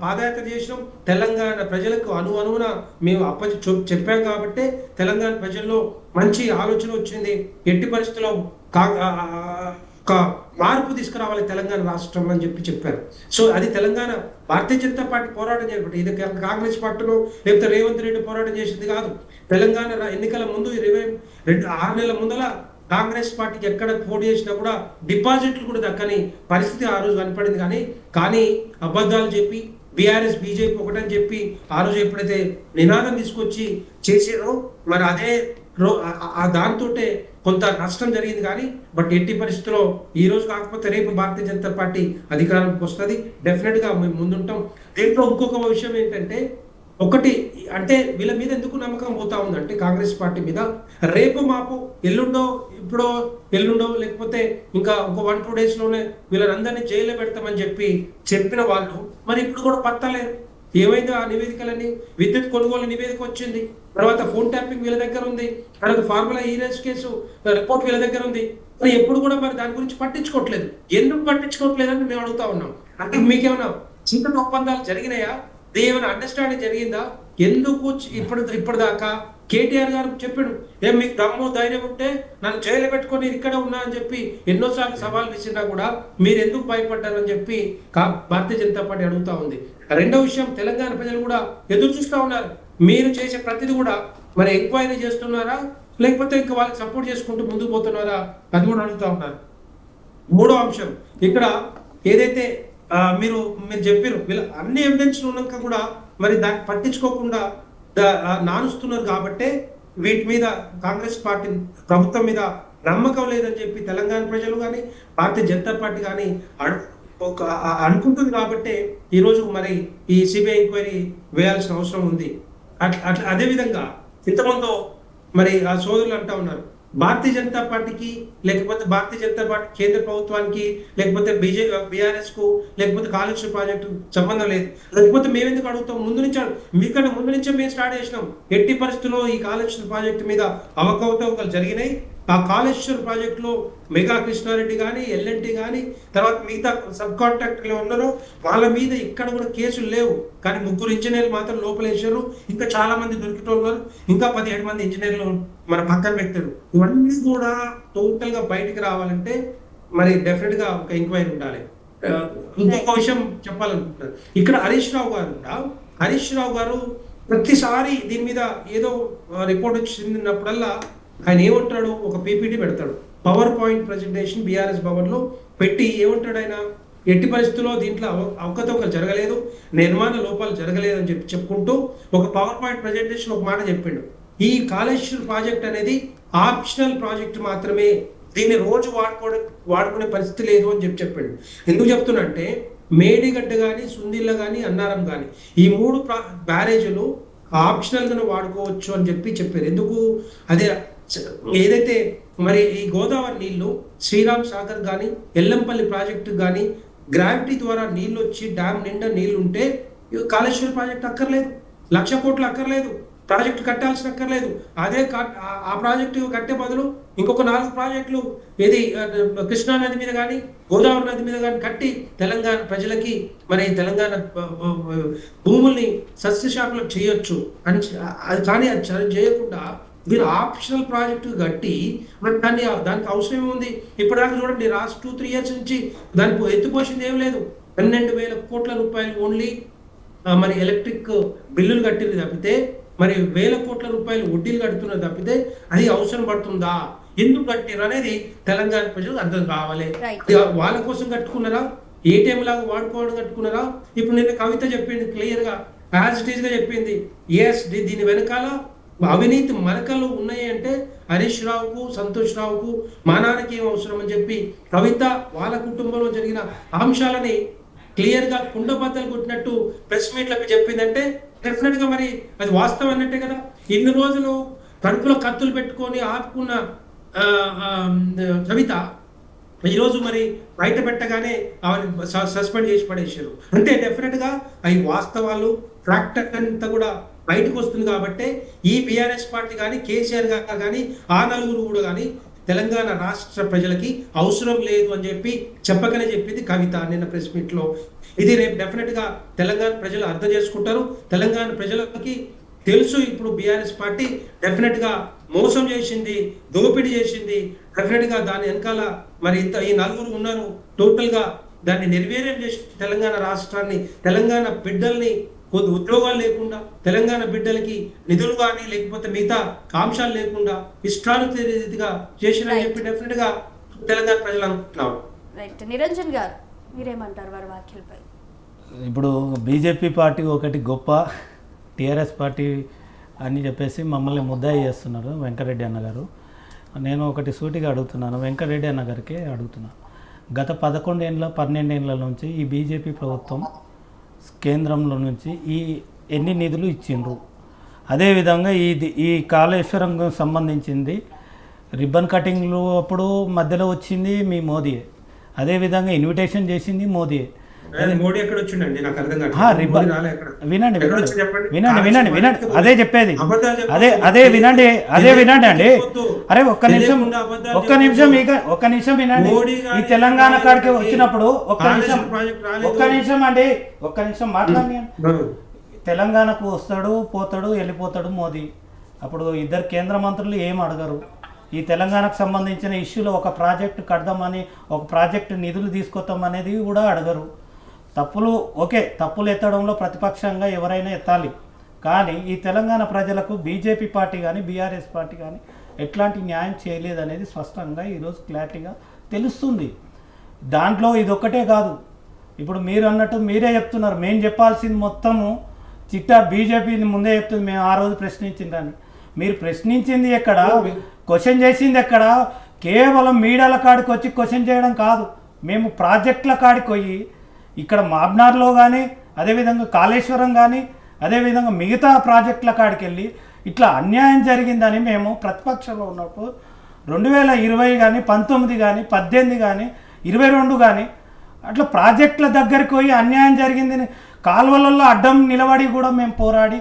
పాదయాత్ర చేసినాం. తెలంగాణ ప్రజలకు అనువున మేము చెప్పాం కాబట్టి తెలంగాణ ప్రజల్లో మంచి ఆలోచన వచ్చింది. ఎట్టి పరిస్థితుల్లో ఒక మార్పు తీసుకురావాలి తెలంగాణ రాష్ట్రం అని చెప్పారు. సో అది తెలంగాణ భారతీయ జనతా పార్టీ పోరాటం చేయబట్టి, ఇది కాంగ్రెస్ పార్టీలో లేకపోతే రేవంత్ రెడ్డి పోరాటం చేసింది కాదు. తెలంగాణ ఎన్నికల ముందు 6 నెలల ముందల కాంగ్రెస్ పార్టీకి ఎక్కడ పోటీ చేసినా కూడా డిపాజిట్లు కూడా దక్కని పరిస్థితి ఆ రోజు కనపడింది. కానీ అబద్ధాలు చెప్పి బీఆర్ఎస్ బీజేపీ ఒకటని చెప్పి ఆ రోజు ఎప్పుడైతే నినాదం తీసుకొచ్చి చేసారో మరి అదే దాంతో కొంత నష్టం జరిగింది. కానీ బట్ ఎట్టి పరిస్థితుల్లో ఈ రోజు కాకపోతే రేపు భారతీయ జనతా పార్టీ అధికారంలోకి వస్తుంది. డెఫినెట్గా మేము ముందుంటాం. దీంట్లో ఇంకొక విషయం ఏంటంటే, ఒకటి అంటే వీళ్ళ మీద ఎందుకు నమ్మకం పోతా ఉందంటే కాంగ్రెస్ పార్టీ మీద, రేపు మాపు ఎల్లుండో లేకపోతే ఇంకా ఒక 1-2 డేస్లోనే వీళ్ళందరినీ జైల్లో పెడతామని చెప్పిన వాళ్ళు మరి ఇప్పుడు కూడా పత్తలేరు. ఏమైందో ఆ నివేదికలని, విద్యుత్ కొనుగోలు నివేదిక వచ్చింది, తర్వాత ఫోన్ ట్యాపింగ్ వీళ్ళ దగ్గర ఉంది, తర్వాత ఫార్ములా ఈరేజ్ కేసు రిపోర్ట్ వీళ్ళ దగ్గర ఉంది. మరి ఎప్పుడు కూడా మరి దాని గురించి పట్టించుకోవట్లేదు. ఎందుకు పట్టించుకోవట్లేదని మేము అడుగుతా ఉన్నాం. అంటే మీకేమైనా చీకటి ఒప్పందాలు జరిగినాయా? ఏమైనా అండర్స్టాండింగ్ జరిగిందా? ఎందుకు ఇప్పటిదాకా కేటీఆర్ గారు చెప్పాడు, మీకు దమ్ము ధైర్యం ఉంటే నన్ను జైలు పెట్టుకొని ఇక్కడే ఉన్నా అని చెప్పి ఎన్నోసార్లు సవాల్ విసిరినా కూడా మీరు ఎందుకు భయపడ్డారని చెప్పి భారతీయ జనతా పార్టీ అడుగుతా ఉంది. రెండో విషయం, తెలంగాణ ప్రజలు కూడా ఎదురు చూస్తూ ఉన్నారు. మీరు చేసే ప్రతిదీ కూడా మరి ఎంక్వైరీ చేస్తున్నారా లేకపోతే ఇంకా వాళ్ళకి సపోర్ట్ చేసుకుంటూ ముందుకు పోతున్నారా అది కూడా అడుగుతా ఉన్నారు. మూడో అంశం ఇక్కడ ఏదైతే మీరు చెప్పారు వీళ్ళ అన్ని ఎవిడెన్స్ ఉన్నాక కూడా మరి దాన్ని పట్టించుకోకుండా నానుస్తున్నారు కాబట్టే వీటి మీద కాంగ్రెస్ పార్టీ ప్రభుత్వం మీద నమ్మకం లేదని చెప్పి తెలంగాణ ప్రజలు కానీ భారతీయ జనతా పార్టీ కానీ అనుకుంటుంది కాబట్టి ఈరోజు మరి ఈ సిబిఐ ఎంక్వైరీ వేయాల్సిన అవసరం ఉంది. అట్లా అదేవిధంగా ఇంతమంది మరి ఆ సోదరులు అంటా ఉన్నారు భారతీయ జనతా పార్టీకి లేకపోతే భారతీయ జనతా పార్టీ కేంద్ర ప్రభుత్వానికి లేకపోతే బీఆర్ఎస్ కు లేకపోతే కాళేశ్వరం ప్రాజెక్టు సంబంధం లేదు. లేకపోతే మేము ఎందుకు అడుగుతాం? ముందు నుంచే మేము స్టార్ట్ చేసినాం. ఎట్టి పరిస్థితుల్లో ఈ కాళేశ్వరం ప్రాజెక్టు మీద అవకతవకలు జరిగినాయి. ఆ కాళేశ్వరం ప్రాజెక్టులో మెగా కృష్ణారెడ్డి కానీ ఎల్ఎన్టీ కానీ తర్వాత మిగతా సబ్ కాంట్రాక్టర్లు ఉన్నారో వాళ్ళ మీద ఇక్కడ కూడా కేసులు లేవు. కానీ 3 ఇంజనీర్లు మాత్రం లోపలేశారు. ఇంకా చాలా మంది దొరికిటోళ్ళు, ఇంకా 17 మంది ఇంజనీర్లు మన పక్కన పెట్టారు. ఇవన్నీ కూడా టోటల్ గా బయటికి రావాలంటే మరి డెఫినెట్ గా ఒక ఎంక్వైరీ ఉండాలి. ఇంకొక విషయం చెప్పాలనుకుంటున్నారు. ఇక్కడ హరీష్ రావు గారు ప్రతిసారి దీని మీద ఏదో రిపోర్ట్ వచ్చినప్పుడల్లా ఆయన ఏమంటాడు, ఒక పీపీటీ పెడతాడు, power point presentation BRS Bhavan లో పెట్టి ఏమంటాడు ఆయన, ఎట్టి పరిస్థితుల్లో దీంట్లో అవకతవకలు జరగలేదు, నిర్మాణ లోపాలు జరగలేదు అని చెప్పుకుంటూ ఒక పవర్ పాయింట్ ప్రెజెంటేషన్ ఒక మాట చెప్పిండు. ఈ కాళేశ్వరం ప్రాజెక్ట్ అనేది ఆప్షనల్ ప్రాజెక్ట్ మాత్రమే, దీన్ని రోజు వాడుకునే పరిస్థితి లేదు అని చెప్పాడు. ఎందుకు చెప్తున్నా అంటే మేడిగడ్డ కానీ సుందిల్ల కానీ అన్నారం కానీ ఈ 3 బ్యారేజీలు ఆప్షనల్గానే వాడుకోవచ్చు అని చెప్పారు. ఎందుకు? అదే ఏదైతే మరి ఈ గోదావరి నీళ్లు శ్రీరామ్ సాగర్ కానీ ఎల్లంపల్లి ప్రాజెక్టు కానీ గ్రావిటీ ద్వారా నీళ్ళు వచ్చి డ్యామ్ నిండా నీళ్లు ఉంటే కాళేశ్వరం ప్రాజెక్ట్ అక్కర్లేదు, 1,00,000 కోట్లు అక్కర్లేదు, ప్రాజెక్టు కట్టాల్సిన అక్కర్లేదు. అదే ఆ ప్రాజెక్టు కట్టే బదులు ఇంకొక 4 ప్రాజెక్టులు ఏది కృష్ణా నది మీద కానీ గోదావరి నది మీద కానీ కట్టి తెలంగాణ ప్రజలకి మరి తెలంగాణ భూముల్ని సస్యశాఖలు చేయొచ్చు అని. కానీ అది చేయకుండా మీరు ఆప్షనల్ ప్రాజెక్టు కట్టి మరి దానికి అవసరం ఏముంది? ఇప్పటిదాకా చూడండి, లాస్ట్ 2-3 ఇయర్స్ నుంచి దానికి ఎత్తుపోసింది ఏం లేదు. 12,000 కోట్ల రూపాయలు ఓన్లీ మరి ఎలక్ట్రిక్ బిల్లులు కట్టింది తప్పితే మరి 1,000 కోట్ల రూపాయలు వడ్డీలు కడుతున్నది తప్పితే అది అవసరం పడుతుందా? ఎందుకు కట్టిరు అనేది తెలంగాణ ప్రజలకు అర్థం కావాలి. వాళ్ళ కోసం కట్టుకున్నారా, ఏటీఎం లాగా వాడుకోవడం కట్టుకున్నారా? ఇప్పుడు నిన్న కవిత చెప్పింది క్లియర్ గా, యాజ్ ఇట్ ఈస్ గా చెప్పింది, ఎస్ దీని వెనకాల అవినీతి మరకలు ఉన్నాయి అంటే హరీష్ రావుకు సంతోష్ రావుకు మా నాన్నకి ఏం అవసరం అని చెప్పి కవిత వాళ్ళ కుటుంబంలో జరిగిన అంశాలని క్లియర్ గా కుండబద్దలు కొట్టినట్టు ప్రెస్ మీట్లకు చెప్పిందంటే డెఫినెట్ గా మరి అది వాస్తవం అన్నట్టే కదా. ఇన్ని రోజులు కడుపులో కత్తులు పెట్టుకొని ఆపుకున్న కవిత ఈరోజు మరి బయట పెట్టగానే ఆమెను సస్పెండ్ చేసి పడేసారు అంటే డెఫినెట్ గా అవి వాస్తవాలు ఫ్యాక్టర్ అంతా కూడా బయటకు వస్తుంది. కాబట్టి ఈ బీఆర్ఎస్ పార్టీ కానీ కేసీఆర్ గారు కానీ ఆ నలుగురు కూడా కానీ తెలంగాణ రాష్ట్ర ప్రజలకి అవసరం లేదు అని చెప్పి చెప్పకనే చెప్పింది కవిత నిన్న ప్రెస్ మీట్ లో. ఇది రేపు డెఫినెట్ గా తెలంగాణ ప్రజలు అర్థం చేసుకుంటారు. తెలంగాణ ప్రజలకి తెలుసు ఇప్పుడు బీఆర్ఎస్ పార్టీ డెఫినెట్ గా మోసం చేసింది, దోపిడీ చేసింది. డెఫినెట్ గా దాని వెనకాల మరి ఈ నలుగురు ఉన్నారు. టోటల్ గా దాన్ని నిర్వీర్యం చేసి తెలంగాణ రాష్ట్రాన్ని, తెలంగాణ బిడ్డల్ని కొద్ది ఉద్యోగాలు లేకుండా, తెలంగాణ బిడ్డలకి నిధులు కానీ లేకపోతే మిగతా అంశాలు లేకుండా ఇష్టానురీతిగా చేసినని చెప్పి డెఫినెట్ గా తెలంగాణ ప్రజలు అనుకుంటున్నారు. రైట్, నిరంజన్ గారు మీరేమంటారు వారి వ్యాఖ్యలపై? ఇప్పుడు బీజేపీ పార్టీ ఒకటి గొప్ప, టీఆర్ఎస్ పార్టీ అని చెప్పేసి మమ్మల్ని ముద్దాయి చేస్తున్నారు వెంకరెడ్డి అన్నగారు. నేను ఒకటి సూటిగా అడుగుతున్నాను, వెంకరెడ్డి అన్నగారికి అడుగుతున్నాను. గత 12 ఏళ్ళ నుంచి ఈ బీజేపీ ప్రభుత్వం కేంద్రంలో నుంచి ఎన్ని నిధులు ఇచ్చిండ్రు? అదేవిధంగా ఈ కాళేశ్వరం సంబంధించింది రిబ్బన్ కటింగ్లు అప్పుడు మధ్యలో వచ్చింది మీ మోదీయే, అదేవిధంగా ఇన్విటేషన్ చేసింది మోదీయే. మోడీ ఎక్కడ వచ్చిండండి? నాకు అర్థం కాదు. వినండి అదే చెప్పేది, అదే వినండి అండి. అరే ఒక్క నిమిషం వినండి. ఈ తెలంగాణ కాడికి వచ్చినప్పుడు ఒక్క నిమిషం మాట్లాడి. తెలంగాణకు వస్తాడు, పోతాడు, వెళ్ళిపోతాడు మోదీ. అప్పుడు ఇద్దరు కేంద్ర మంత్రులు ఏం అడగరు. ఈ తెలంగాణకు సంబంధించిన ఇష్యూలో ఒక ప్రాజెక్టు కడదామని, ఒక ప్రాజెక్టు నిధులు తీసుకొద్దాం అనేది కూడా అడగరు. తప్పులు ఎత్తడంలో ప్రతిపక్షంగా ఎవరైనా ఎత్తాలి. కానీ ఈ తెలంగాణ ప్రజలకు బీజేపీ పార్టీ కానీ బీఆర్ఎస్ పార్టీ కానీ ఎట్లాంటి న్యాయం చేయలేదనేది స్పష్టంగా ఈరోజు క్లారిటీగా తెలుస్తుంది. దాంట్లో ఇదొక్కటే కాదు, ఇప్పుడు మీరు అన్నట్టు మీరే చెప్తున్నారు, మేము చెప్పాల్సింది మొత్తము చిట్టా బీజేపీని ముందే చెప్తుంది, మేము ఆ రోజు ప్రశ్నించిందని. మీరు ప్రశ్నించింది ఎక్కడ, క్వశ్చన్ చేసింది ఎక్కడ? కేవలం మీడియాల కాడికి వచ్చి క్వశ్చన్ చేయడం కాదు, మేము ప్రాజెక్టుల కాడికి పోయి ఇక్కడ మాబ్నార్లో కానీ, అదేవిధంగా కాళేశ్వరం కానీ, అదేవిధంగా మిగతా ప్రాజెక్టుల కాడికి వెళ్ళి ఇట్లా అన్యాయం జరిగిందని మేము ప్రతిపక్షంలో ఉన్నప్పుడు 2020 కానీ 19 కానీ 18 కానీ 22 కానీ అట్లా ప్రాజెక్టుల దగ్గరికి పోయి అన్యాయం జరిగిందని కాలువలలో అడ్డం నిలబడి కూడా మేము పోరాడి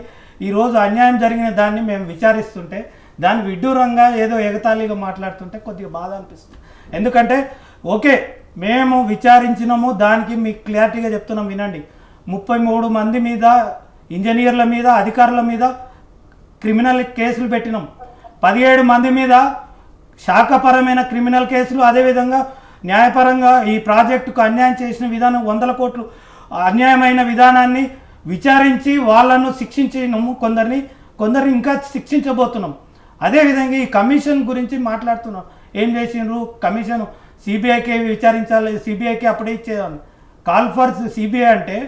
ఈరోజు అన్యాయం జరిగిన దాన్ని మేము విచారిస్తుంటే దాన్ని విడ్డూరంగా ఏదో ఎగతాళిగా మాట్లాడుతుంటే కొద్దిగా బాధ అనిపిస్తుంది. ఎందుకంటే ఓకే మేము విచారించినాము, దానికి మీకు క్లారిటీగా చెప్తున్నాం వినండి. 33 మంది మీద, ఇంజనీర్ల మీద, అధికారుల మీద క్రిమినల్ కేసులు పెట్టినాం. 17 మంది మీద శాఖపరమైన క్రిమినల్ కేసులు, అదేవిధంగా న్యాయపరంగా ఈ ప్రాజెక్టుకు అన్యాయం చేసిన విధానం 100 కోట్లు అన్యాయమైన విధానాన్ని విచారించి వాళ్ళను శిక్షించినాము, కొందరిని ఇంకా శిక్షించబోతున్నాం. అదేవిధంగా ఈ కమిషన్ గురించి మాట్లాడుతున్నాం. ఏం చేసిండ్రు? కమిషన్ సిబిఐకి విచారించాలి, సిబిఐకి అప్పుడే ఇచ్చేయాలి. కాల్ ఫర్ సిబిఐ అంటే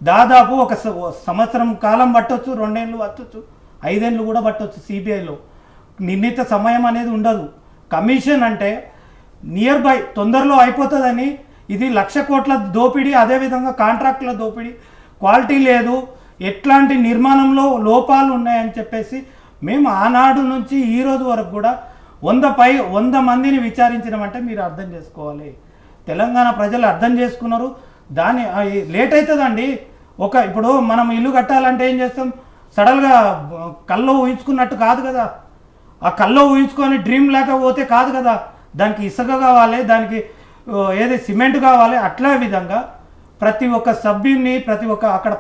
దాదాపు ఒక సంవత్సరం కాలం పట్టవచ్చు, 2 ఏళ్ళు పట్టవచ్చు, 5 ఏళ్ళు కూడా పట్టవచ్చు. సిబిఐలో నిర్ణీత సమయం అనేది ఉండదు. కమిషన్ అంటే నియర్ బై తొందరలో అయిపోతుందని, ఇది 1,00,000 కోట్ల దోపిడీ, అదేవిధంగా కాంట్రాక్టుల దోపిడీ, క్వాలిటీ లేదు, ఎట్లాంటి నిర్మాణంలో లోపాలు ఉన్నాయని చెప్పేసి మేము ఆనాడు నుంచి ఈ రోజు వరకు కూడా 100 మందిని విచారించడమంటే మీరు అర్థం చేసుకోవాలి. తెలంగాణ ప్రజలు అర్థం చేసుకున్నారు. దాని లేట్ అవుతుందండి. ఇప్పుడు మనం ఇల్లు కట్టాలంటే ఏం చేస్తాం? సడన్గా కల్లో ఊహించుకున్నట్టు కాదు కదా. ఆ కల్లో ఊహించుకొని డ్రీమ్ లేకపోతే కాదు కదా. దానికి ఇసుక కావాలి, దానికి ఏది సిమెంట్ కావాలి. అట్లా విధంగా ప్రతి ఒక్క సభ్యుని, ప్రతి ఒక్క అక్కడ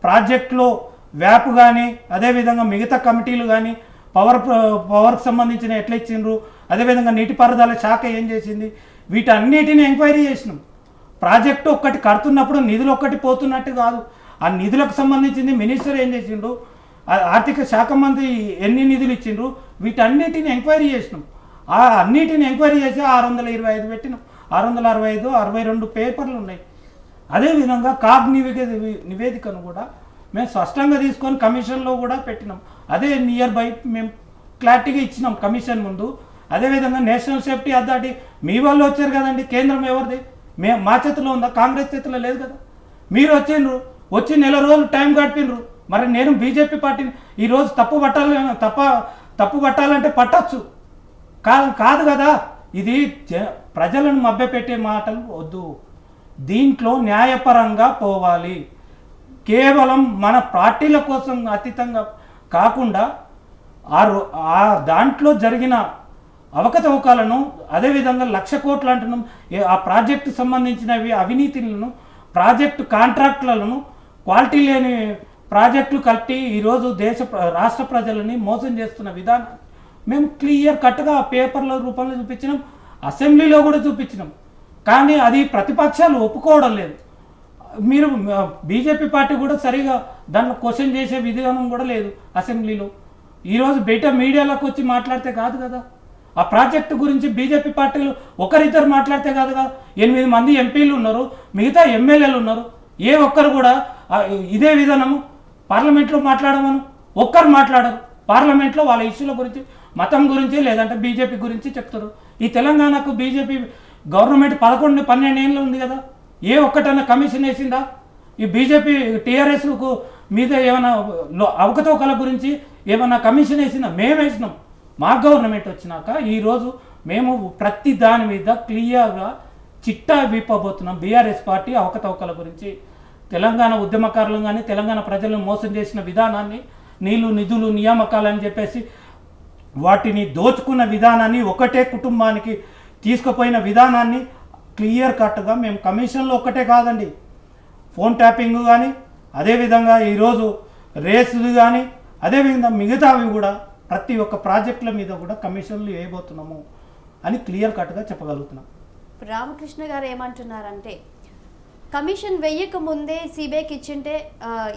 ప్రాజెక్టులో వ్యాప్ కానీ, అదేవిధంగా మిగతా కమిటీలు కానీ, పవర్కి సంబంధించిన ఎట్లా ఇచ్చిండ్రు, అదేవిధంగా నీటిపారుదల శాఖ ఏం చేసింది, వీటన్నిటిని ఎంక్వైరీ చేసినాం. ప్రాజెక్టు ఒక్కటి కడుతున్నప్పుడు నిధులు ఒక్కటి పోతున్నట్టు కాదు. ఆ నిధులకు సంబంధించింది మినిస్టర్ ఏం చేసిండ్రు, ఆర్థిక శాఖ మంత్రి ఎన్ని నిధులు ఇచ్చిండ్రు, వీటన్నిటిని ఎంక్వైరీ చేసినాం. ఆ అన్నిటిని ఎంక్వైరీ చేసి 625 పెట్టినాం. 665, 62 పేపర్లు ఉన్నాయి. అదేవిధంగా కాగ్ నివేదికను కూడా మేము స్పష్టంగా తీసుకొని కమిషన్లో కూడా పెట్టినాం. అదే నియర్ బై మేము క్లారిటీగా ఇచ్చినాం కమిషన్ ముందు. అదేవిధంగా నేషనల్ సేఫ్టీ అథారిటీ మీ వాళ్ళు వచ్చారు కదండి. కేంద్రం ఎవరిది? మా చేతిలో ఉందా? కాంగ్రెస్ చేతిలో లేదు కదా. మీరు వచ్చిండ్రు, వచ్చి 1 నెల రోజులు టైం గడిపినరు. మరి నేను బీజేపీ పార్టీని ఈరోజు తప్పు పట్టాలంటే పట్టచ్చు, కాదు కదా. ఇది ప్రజలను మభ్యపెట్టే మాటలు వద్దు. దీంట్లో న్యాయపరంగా పోవాలి. కేవలం మన పార్టీల కోసం అతీతంగా కాకుండా దాంట్లో జరిగిన అవకతవకలను, అదేవిధంగా 1,00,000 కోట్లు అంటున్నాం, ఆ ప్రాజెక్టు సంబంధించినవి అవినీతిలను, ప్రాజెక్టు కాంట్రాక్టులను, క్వాలిటీ లేని ప్రాజెక్టులు కట్టి ఈరోజు రాష్ట్ర ప్రజలని మోసం చేస్తున్న విధానం మేము క్లియర్ కట్గా పేపర్ల రూపంలో చూపించినాం, అసెంబ్లీలో కూడా చూపించినాం. కానీ అది ప్రతిపక్షాలు ఒప్పుకోవడం లేదు. మీరు బీజేపీ పార్టీ కూడా సరిగా దాంట్లో క్వశ్చన్ చేసే విధానం కూడా లేదు అసెంబ్లీలో. ఈరోజు బయట మీడియాలోకి వచ్చి మాట్లాడితే కాదు కదా. ఆ ప్రాజెక్టు గురించి బీజేపీ పార్టీలు ఒకరిద్దరు మాట్లాడితే కాదు కదా. 8 మంది ఎంపీలు ఉన్నారు, మిగతా ఎమ్మెల్యేలు ఉన్నారు. ఏ ఒక్కరు కూడా ఇదే విధానము పార్లమెంట్లో మాట్లాడమను ఒక్కరు మాట్లాడరు. పార్లమెంట్లో వాళ్ళ ఇష్యూల గురించి, మతం గురించి, లేదంటే బీజేపీ గురించి చెప్తారు. ఈ తెలంగాణకు బీజేపీ గవర్నమెంట్ 11-12 ఏళ్ళు ఉంది కదా. ఏ ఒక్కటన్నా కమిషన్ వేసిందా? ఈ బీజేపీ టీఆర్ఎస్కు మీద ఏమైనా అవకతవకల గురించి ఏమైనా కమిషన్ వేసిందా? మేము వేసినాం. మా గవర్నమెంట్ వచ్చినాక ఈరోజు మేము ప్రతి దాని మీద క్లియర్గా చిట్టా విప్పబోతున్నాం. బీఆర్ఎస్ పార్టీ అవకతవకల గురించి, తెలంగాణ ఉద్యమకారులు కానీ తెలంగాణ ప్రజలను మోసం చేసిన విధానాన్ని, నీళ్లు నిధులు నియామకాలని చెప్పేసి వాటిని దోచుకున్న విధానాన్ని, ఒకటే కుటుంబానికి తీసుకుపోయిన విధానాన్ని క్లియర్ కట్గా మేము కమిషన్లో ఒక్కటే కాదండి, ఫోన్ ట్యాపింగ్ కానీ, అదేవిధంగా ఈరోజు రేసులు కానీ, అదేవిధంగా మిగతావి కూడా ప్రతి ఒక్క ప్రాజెక్టుల మీద కూడా కమిషన్లు వేయబోతున్నాము అని క్లియర్ కట్గా చెప్పగలుగుతున్నాం. రామకృష్ణ గారు ఏమంటున్నారంటే కమిషన్ వెయ్యక ముందే సిబిఐకి ఇచ్చింటే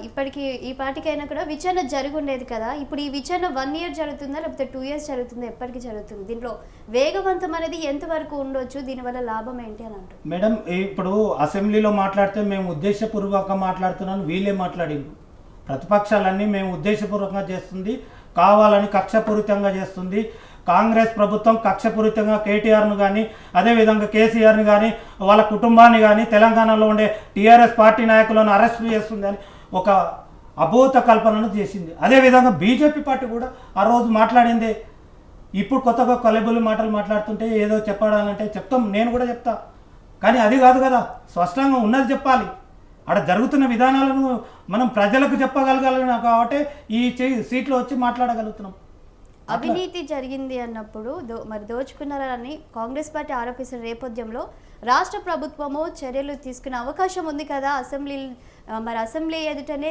ఇప్పటికి ఈ పార్టీకైనా కూడా విచారణ జరిగి ఉండేది కదా. ఇప్పుడు ఈ విచారణ 1 year జరుగుతుందా లేకపోతే 2 years జరుగుతుందా, ఎప్పటికి జరుగుతుంది? దీంట్లో వేగవంతం అనేది ఎంతవరకు ఉండొచ్చు, దీనివల్ల లాభం ఏంటి అని అంటారు మేడం. ఇప్పుడు అసెంబ్లీలో మాట్లాడితే మేము ఉద్దేశపూర్వకంగా మాట్లాడుతున్నాను, వీళ్ళే మాట్లాడిండ్రు. ప్రతిపక్షాలన్నీ మేము ఉద్దేశపూర్వకంగా చేస్తుంది, కావాలని కక్షపూరితంగా చేస్తుంది. కాంగ్రెస్ ప్రభుత్వం కక్షపూరితంగా కేటీఆర్ను కానీ అదేవిధంగా కేసీఆర్ని కానీ వాళ్ళ కుటుంబాన్ని కానీ తెలంగాణలో ఉండే టీఆర్ఎస్ పార్టీ నాయకులను అరెస్ట్ చేస్తుందని ఒక అభూత కల్పనను చేసింది. అదేవిధంగా బీజేపీ పార్టీ కూడా ఆ రోజు మాట్లాడిందే. ఇప్పుడు కొత్తగా కలబుల్లి మాటలు మాట్లాడుతుంటే ఏదో చెప్పాలంటే చెప్తాం, నేను కూడా చెప్తా, కానీ అది కాదు కదా, స్పష్టంగా ఉన్నది చెప్పాలి. అక్కడ జరుగుతున్న విధానాలను మనం ప్రజలకు చెప్పగలగాలి కాబట్టి ఈ సీట్లో వచ్చి మాట్లాడగలుగుతున్నాం. అవినీతి జరిగింది అన్నప్పుడు మరి దోచుకున్నారని కాంగ్రెస్ పార్టీ ఆరోపిస్తున్న నేపథ్యంలో రాష్ట్ర ప్రభుత్వము చర్యలు తీసుకునే అవకాశం ఉంది కదా, అసెంబ్లీ ఎదుటనే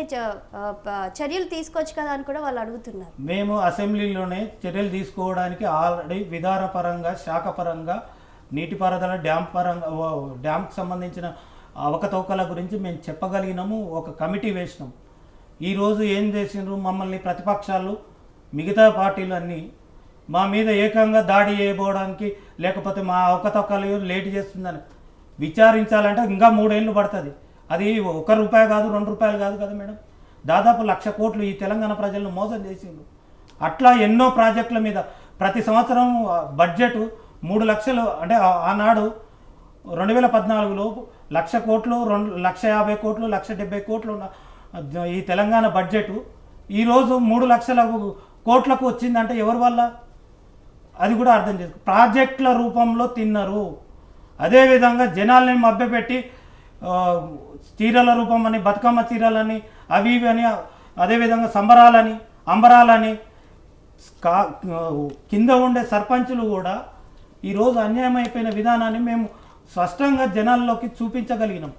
చర్యలు తీసుకోవచ్చు కదా అని కూడా వాళ్ళు అడుగుతున్నారు. మేము అసెంబ్లీలోనే చర్యలు తీసుకోవడానికి ఆల్రెడీ విధానపరంగా, శాఖపరంగా, నీటిపారుదల డ్యాంకు సంబంధించిన అవకతవకల గురించి మేము చెప్పగలిగినాము. ఒక కమిటీ వేసినాం. ఈరోజు ఏం చేసినారు, మమ్మల్ని ప్రతిపక్షాలు మిగతా పార్టీలు అన్నీ మా మీద ఏకంగా దాడి చేయబోవడానికి, లేకపోతే మా అవకతవకలు లేట్ చేస్తుందని విచారించాలంటే ఇంకా 3 ఏళ్ళు పడుతుంది. అది ₹1 కాదు, ₹2 కాదు కదా మేడం, దాదాపు 1,00,000 కోట్లు ఈ తెలంగాణ ప్రజలను మోసం చేసిండ్రు. అట్లా ఎన్నో ప్రాజెక్టుల మీద ప్రతి సంవత్సరం బడ్జెట్ 3 లక్షలు, అంటే ఆనాడు 2014లో 1,00,000 కోట్లు, 1,50,000 కోట్లు, 1,70,000 కోట్లు ఉన్న ఈ తెలంగాణ బడ్జెట్ ఈరోజు 3 లక్షల కోట్లకు వచ్చిందంటే ఎవరి వల్ల, అది కూడా అర్థం చేసుకో. ప్రాజెక్టుల రూపంలో తిన్నారు. అదేవిధంగా జనాల్ని మభ్యపెట్టి చీరల రూపం అని, బతుకమ్మ చీరలని, అవి ఇవి అని, అదేవిధంగా సంబరాలని, అంబరాలని, కింద ఉండే సర్పంచులు కూడా ఈరోజు అన్యాయం అయిపోయిన విధానాన్ని మేము స్పష్టంగా జనాల్లోకి చూపించగలిగినాం.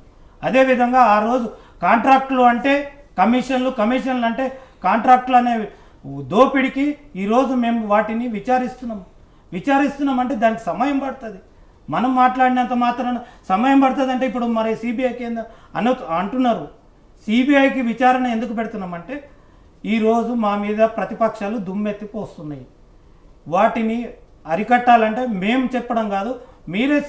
అదేవిధంగా ఆ రోజు కాంట్రాక్టులు అంటే కమిషన్లు అంటే కాంట్రాక్టులు అనేవి దోపిడికి ఈరోజు మేము వాటిని విచారిస్తున్నాం అంటే దానికి సమయం పడుతుంది. మనం మాట్లాడినంత మాత్రాన సమయం పడుతుంది అంటే ఇప్పుడు మరి సిబిఐకి అంటున్నారు. సిబిఐకి విచారణ ఎందుకు పెడుతున్నామంటే ఈరోజు మా మీద ప్రతిపక్షాలు దుమ్మెత్తిపోస్తున్నాయి. వాటిని అరికట్టాలంటే మేము చెప్పడం కాదు, మీరే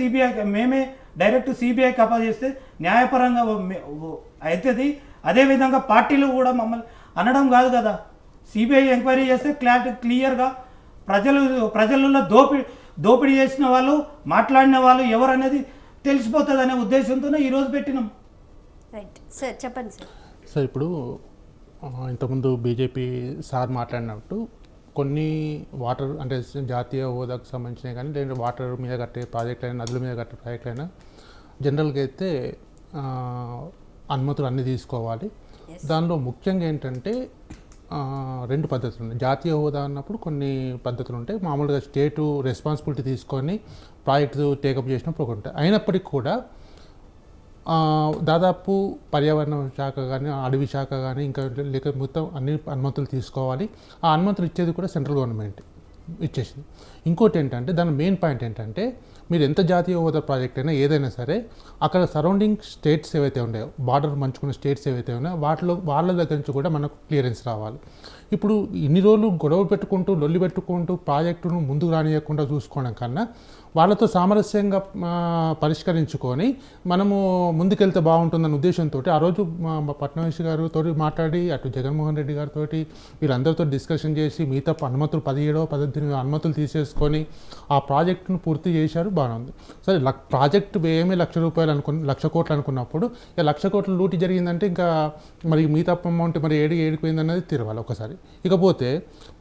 మేమే డైరెక్ట్ సిబిఐకి అప్పగిస్తే న్యాయపరంగా అవుతుంది. అదేవిధంగా పార్టీలు కూడా మమ్మల్ని అనడం కాదు కదా, సిబిఐ ఎంక్వైరీ చేస్తే క్లియర్గా ప్రజలలో దోపిడీ చేసిన వాళ్ళు, మాట్లాడిన వాళ్ళు ఎవరు అనేది తెలిసిపోతుంది అనే ఉద్దేశంతోనే ఈరోజు పెట్టినాం. రైట్ సార్, చెప్పండి సార్. సార్, ఇప్పుడు ఇంతకుముందు బీజేపీ సార్ మాట్లాడినట్టు కొన్ని వాటర్ అంటే జాతీయ హోదాకు సంబంధించినవి కానీ లేదంటే వాటర్ మీద కట్టే ప్రాజెక్టులు అయినా, నదుల మీద కట్టే ప్రాజెక్టులు అయినా జనరల్గా అయితే అనుమతులు అన్నీ తీసుకోవాలి. దానిలో ముఖ్యంగా ఏంటంటే 2 పద్ధతులు ఉన్నాయి. జాతీయ హోదా అన్నప్పుడు కొన్ని పద్ధతులు ఉంటాయి. మామూలుగా స్టేటు రెస్పాన్సిబిలిటీ తీసుకొని ప్రాజెక్టు టేకప్ చేసినప్పుడు ఒకటి ఉంటాయి. అయినప్పటికీ కూడా దాదాపు పర్యావరణ శాఖ కానీ, అడవి శాఖ కానీ, ఇంకా లేక మొత్తం అన్ని అనుమతులు తీసుకోవాలి. ఆ అనుమతులు ఇచ్చేది కూడా సెంట్రల్ గవర్నమెంట్ ఇచ్చేసింది. ఇంకోటి ఏంటంటే దాని మెయిన్ పాయింట్ ఏంటంటే మీరు ఎంత జాతీయ హోదా ప్రాజెక్ట్ అయినా ఏదైనా సరే అక్కడ సరౌండింగ్ స్టేట్స్ ఏవైతే ఉన్నాయో, బార్డర్ మంచుకున్న స్టేట్స్ ఏవైతే ఉన్నాయో వాళ్ళ దగ్గర నుంచి కూడా మనకు క్లియరెన్స్ రావాలి. ఇప్పుడు ఇన్ని రోజులు గొడవ పెట్టుకుంటూ, లొల్లి పెట్టుకుంటూ ప్రాజెక్టును ముందుకు రానియకుండా చూసుకోవడం కన్నా వాళ్ళతో సామరస్యంగా పరిష్కరించుకొని మనము ముందుకెళ్తే బాగుంటుందన్న ఉద్దేశంతో ఆ రోజు పట్నాయక్ గారితో మాట్లాడి, అటు జగన్మోహన్ రెడ్డి గారితో వీళ్ళందరితో డిస్కషన్ చేసి మిగతా అనుమతులు 17-18 అనుమతులు తీసేసుకొని ఆ ప్రాజెక్టును పూర్తి చేశారు. బాగానే ఉంది. సరే, ప్రాజెక్టు వ్యయమే ₹1,00,000 కోట్లు అనుకున్నప్పుడు 1,00,000 కోట్లు లూటీ జరిగిందంటే ఇంకా మరి మిగతా అమౌంట్ మరి ఏడిపోయింది అన్నది తిరవాలి ఒకసారి. ఇకపోతే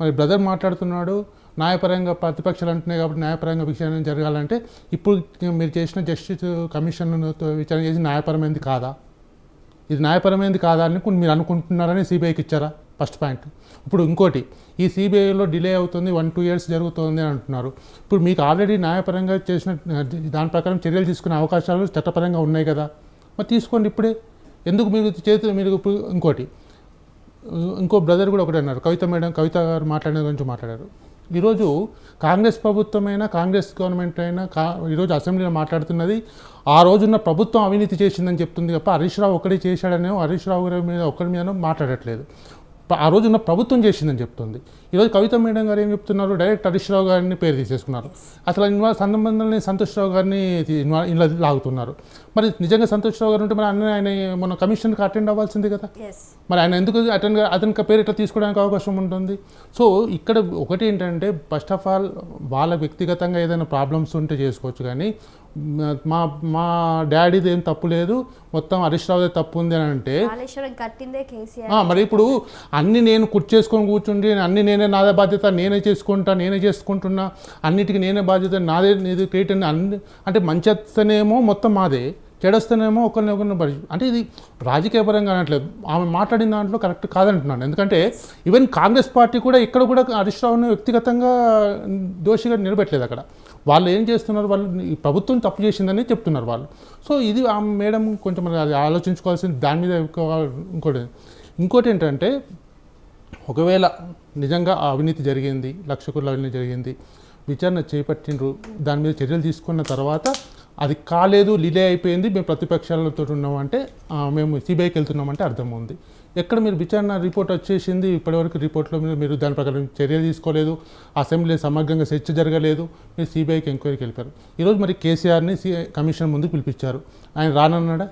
మరి బ్రదర్ మాట్లాడుతున్నాడు న్యాయపరంగా ప్రతిపక్షాలు అంటున్నాయి కాబట్టి న్యాయపరంగా విచారణ జరగాలంటే ఇప్పుడు మీరు చేసిన జస్టిస్ కమిషన్ విచారణ చేసి న్యాయపరమైనది కాదా, ఇది న్యాయపరమైనది కాదా అని మీరు అనుకుంటున్నారని సిబిఐకి ఇచ్చారా? First point. ఇప్పుడు ఇంకోటి, ఈ సిబిఐలో డిలే అవుతుంది, 1-2 years జరుగుతుంది అని అంటున్నారు. ఇప్పుడు మీకు ఆల్రెడీ న్యాయపరంగా చేసిన దాని ప్రకారం చర్యలు తీసుకునే అవకాశాలు చట్టపరంగా ఉన్నాయి కదా, మరి తీసుకోండి ఇప్పుడే. ఎందుకు మీరు ఇప్పుడు ఇంకో బ్రదర్ కూడా ఒకటి అన్నారు, కవిత గారు మాట్లాడిన గురించి మాట్లాడారు. ఈరోజు కాంగ్రెస్ ప్రభుత్వమైనా కాంగ్రెస్ గవర్నమెంట్ అయినా ఈరోజు అసెంబ్లీలో మాట్లాడుతున్నది ఆ రోజున్న ప్రభుత్వం అవినీతి చేసిందని చెప్తుంది తప్ప హరీష్ రావు ఒక్కడే చేశాడనే హరీష్ రావు గారి మీద ఒక్కడి మీద మాట్లాడట్లేదు. ఆ రోజున్న ప్రభుత్వం చేసిందని చెప్తుంది. ఈరోజు కవిత మేడం గారు ఏం చెప్తున్నారు, డైరెక్ట్ హరీష్ రావు గారిని పేరు తీసేసుకున్నారు. అసలు సంబంధం సంతోష్ రావు గారిని ఇలా లాగుతున్నారు. మరి నిజంగా సంతోష్ రావు గారు ఉంటే మరి ఆయన మన కమిషన్కి అటెండ్ అవ్వాల్సింది కదా. మరి ఆయన ఎందుకు అతనికి పేరు ఇట్లా తీసుకోవడానికి అవకాశం ఉంటుంది. సో ఇక్కడ ఒకటి ఏంటంటే ఫస్ట్ ఆఫ్ ఆల్ వాళ్ళ వ్యక్తిగతంగా ఏదైనా ప్రాబ్లమ్స్ ఉంటే చేసుకోవచ్చు, కానీ మా డాడీది ఏం తప్పు లేదు, మొత్తం హరీష్ రావుదే తప్పు ఉంది అని అంటే మరి ఇప్పుడు అన్ని నేను కూర్చుండి అన్ని నేనే బాధ్యత నేనే చేసుకుంటున్నా అన్నిటికీ నేనే బాధ్యత నాదే ఇది క్రియేట్ అన్ని అంటే మంచి వస్తేనేమో మొత్తం మాదే, చెడొస్తేనేమో ఒకరిని పరి అంటే ఇది రాజకీయపరంగా అనట్లేదు. ఆమె మాట్లాడిన దాంట్లో కరెక్ట్ కాదంటున్నాను. ఎందుకంటే ఈవెన్ కాంగ్రెస్ పార్టీ కూడా ఇక్కడ కూడా హరీష్ రావుని వ్యక్తిగతంగా దోషిగా నిలబెట్టలేదు. అక్కడ వాళ్ళు ఏం చేస్తున్నారు, వాళ్ళు ఈ ప్రభుత్వం తప్పు చేసిందని చెప్తున్నారు వాళ్ళు. సో ఇది ఆ మేడం కొంచెం అది ఆలోచించుకోవాల్సింది దాని మీద. ఇంకోటి ఏంటంటే ఒకవేళ నిజంగా అవినీతి జరిగింది, 1,00,000 కోట్ల అవినీతి జరిగింది, విచారణ చేపట్టిండ్రు, దాని మీద చర్యలు తీసుకున్న తర్వాత అది కాలేదు, డిలే అయిపోయింది, మేము ప్రతిపక్షాలతో ఉన్నామంటే మేము సిబిఐకి వెళ్తున్నామంటే అర్థం ఉంది. ఎక్కడ మీరు విచారణ రిపోర్ట్ వచ్చేసింది, ఇప్పటివరకు రిపోర్ట్లో మీరు దాని ప్రకారం చర్యలు తీసుకోలేదు, అసెంబ్లీ సమగ్రంగా చర్చ జరగలేదు, మీరు సిబిఐకి ఎంక్వైరీకి వెళ్ళిపోయారు. ఈరోజు మరి కేసీఆర్ని కమిషన్ ముందు పిలిపించారు. ఆయన రానన్నాడా?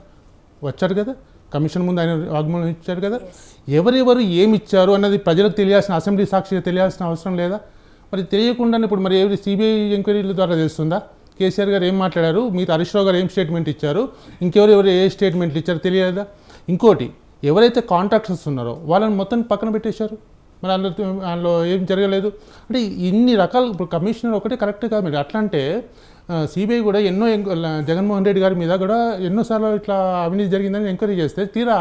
వచ్చారు కదా, కమిషన్ ముందు ఆయన వాగ్మూలం ఇచ్చారు కదా. ఎవరెవరు ఏమి ఇచ్చారు అన్నది ప్రజలకు తెలియాల్సిన, అసెంబ్లీ సాక్షిగా తెలియాల్సిన అవసరం లేదా? మరి తెలియకుండానే ఇప్పుడు మరి ఎవరి సిబిఐ ఎంక్వైరీల ద్వారా తెలుస్తుందా కేసీఆర్ గారు ఏం మాట్లాడారు, మిగతా హరీష్ రావు గారు ఏం స్టేట్మెంట్ ఇచ్చారు, ఇంకెవరు ఏ స్టేట్మెంట్లు ఇచ్చారో తెలియదా? ఇంకోటి, ఎవరైతే కాంట్రాక్టర్స్ ఉన్నారో వాళ్ళని మొత్తం పక్కన పెట్టేశారు. మరి అందులో ఏం జరగలేదు అంటే ఇన్ని రకాల. ఇప్పుడు కమిషనర్ ఒకటే కరెక్ట్ కాదు. మీరు అట్లా అంటే సిబిఐ కూడా ఎన్నో జగన్మోహన్ రెడ్డి గారి మీద కూడా ఎన్నోసార్లు ఇట్లా అవినీతి జరిగిందని ఎంక్వైరీ చేస్తే తీరా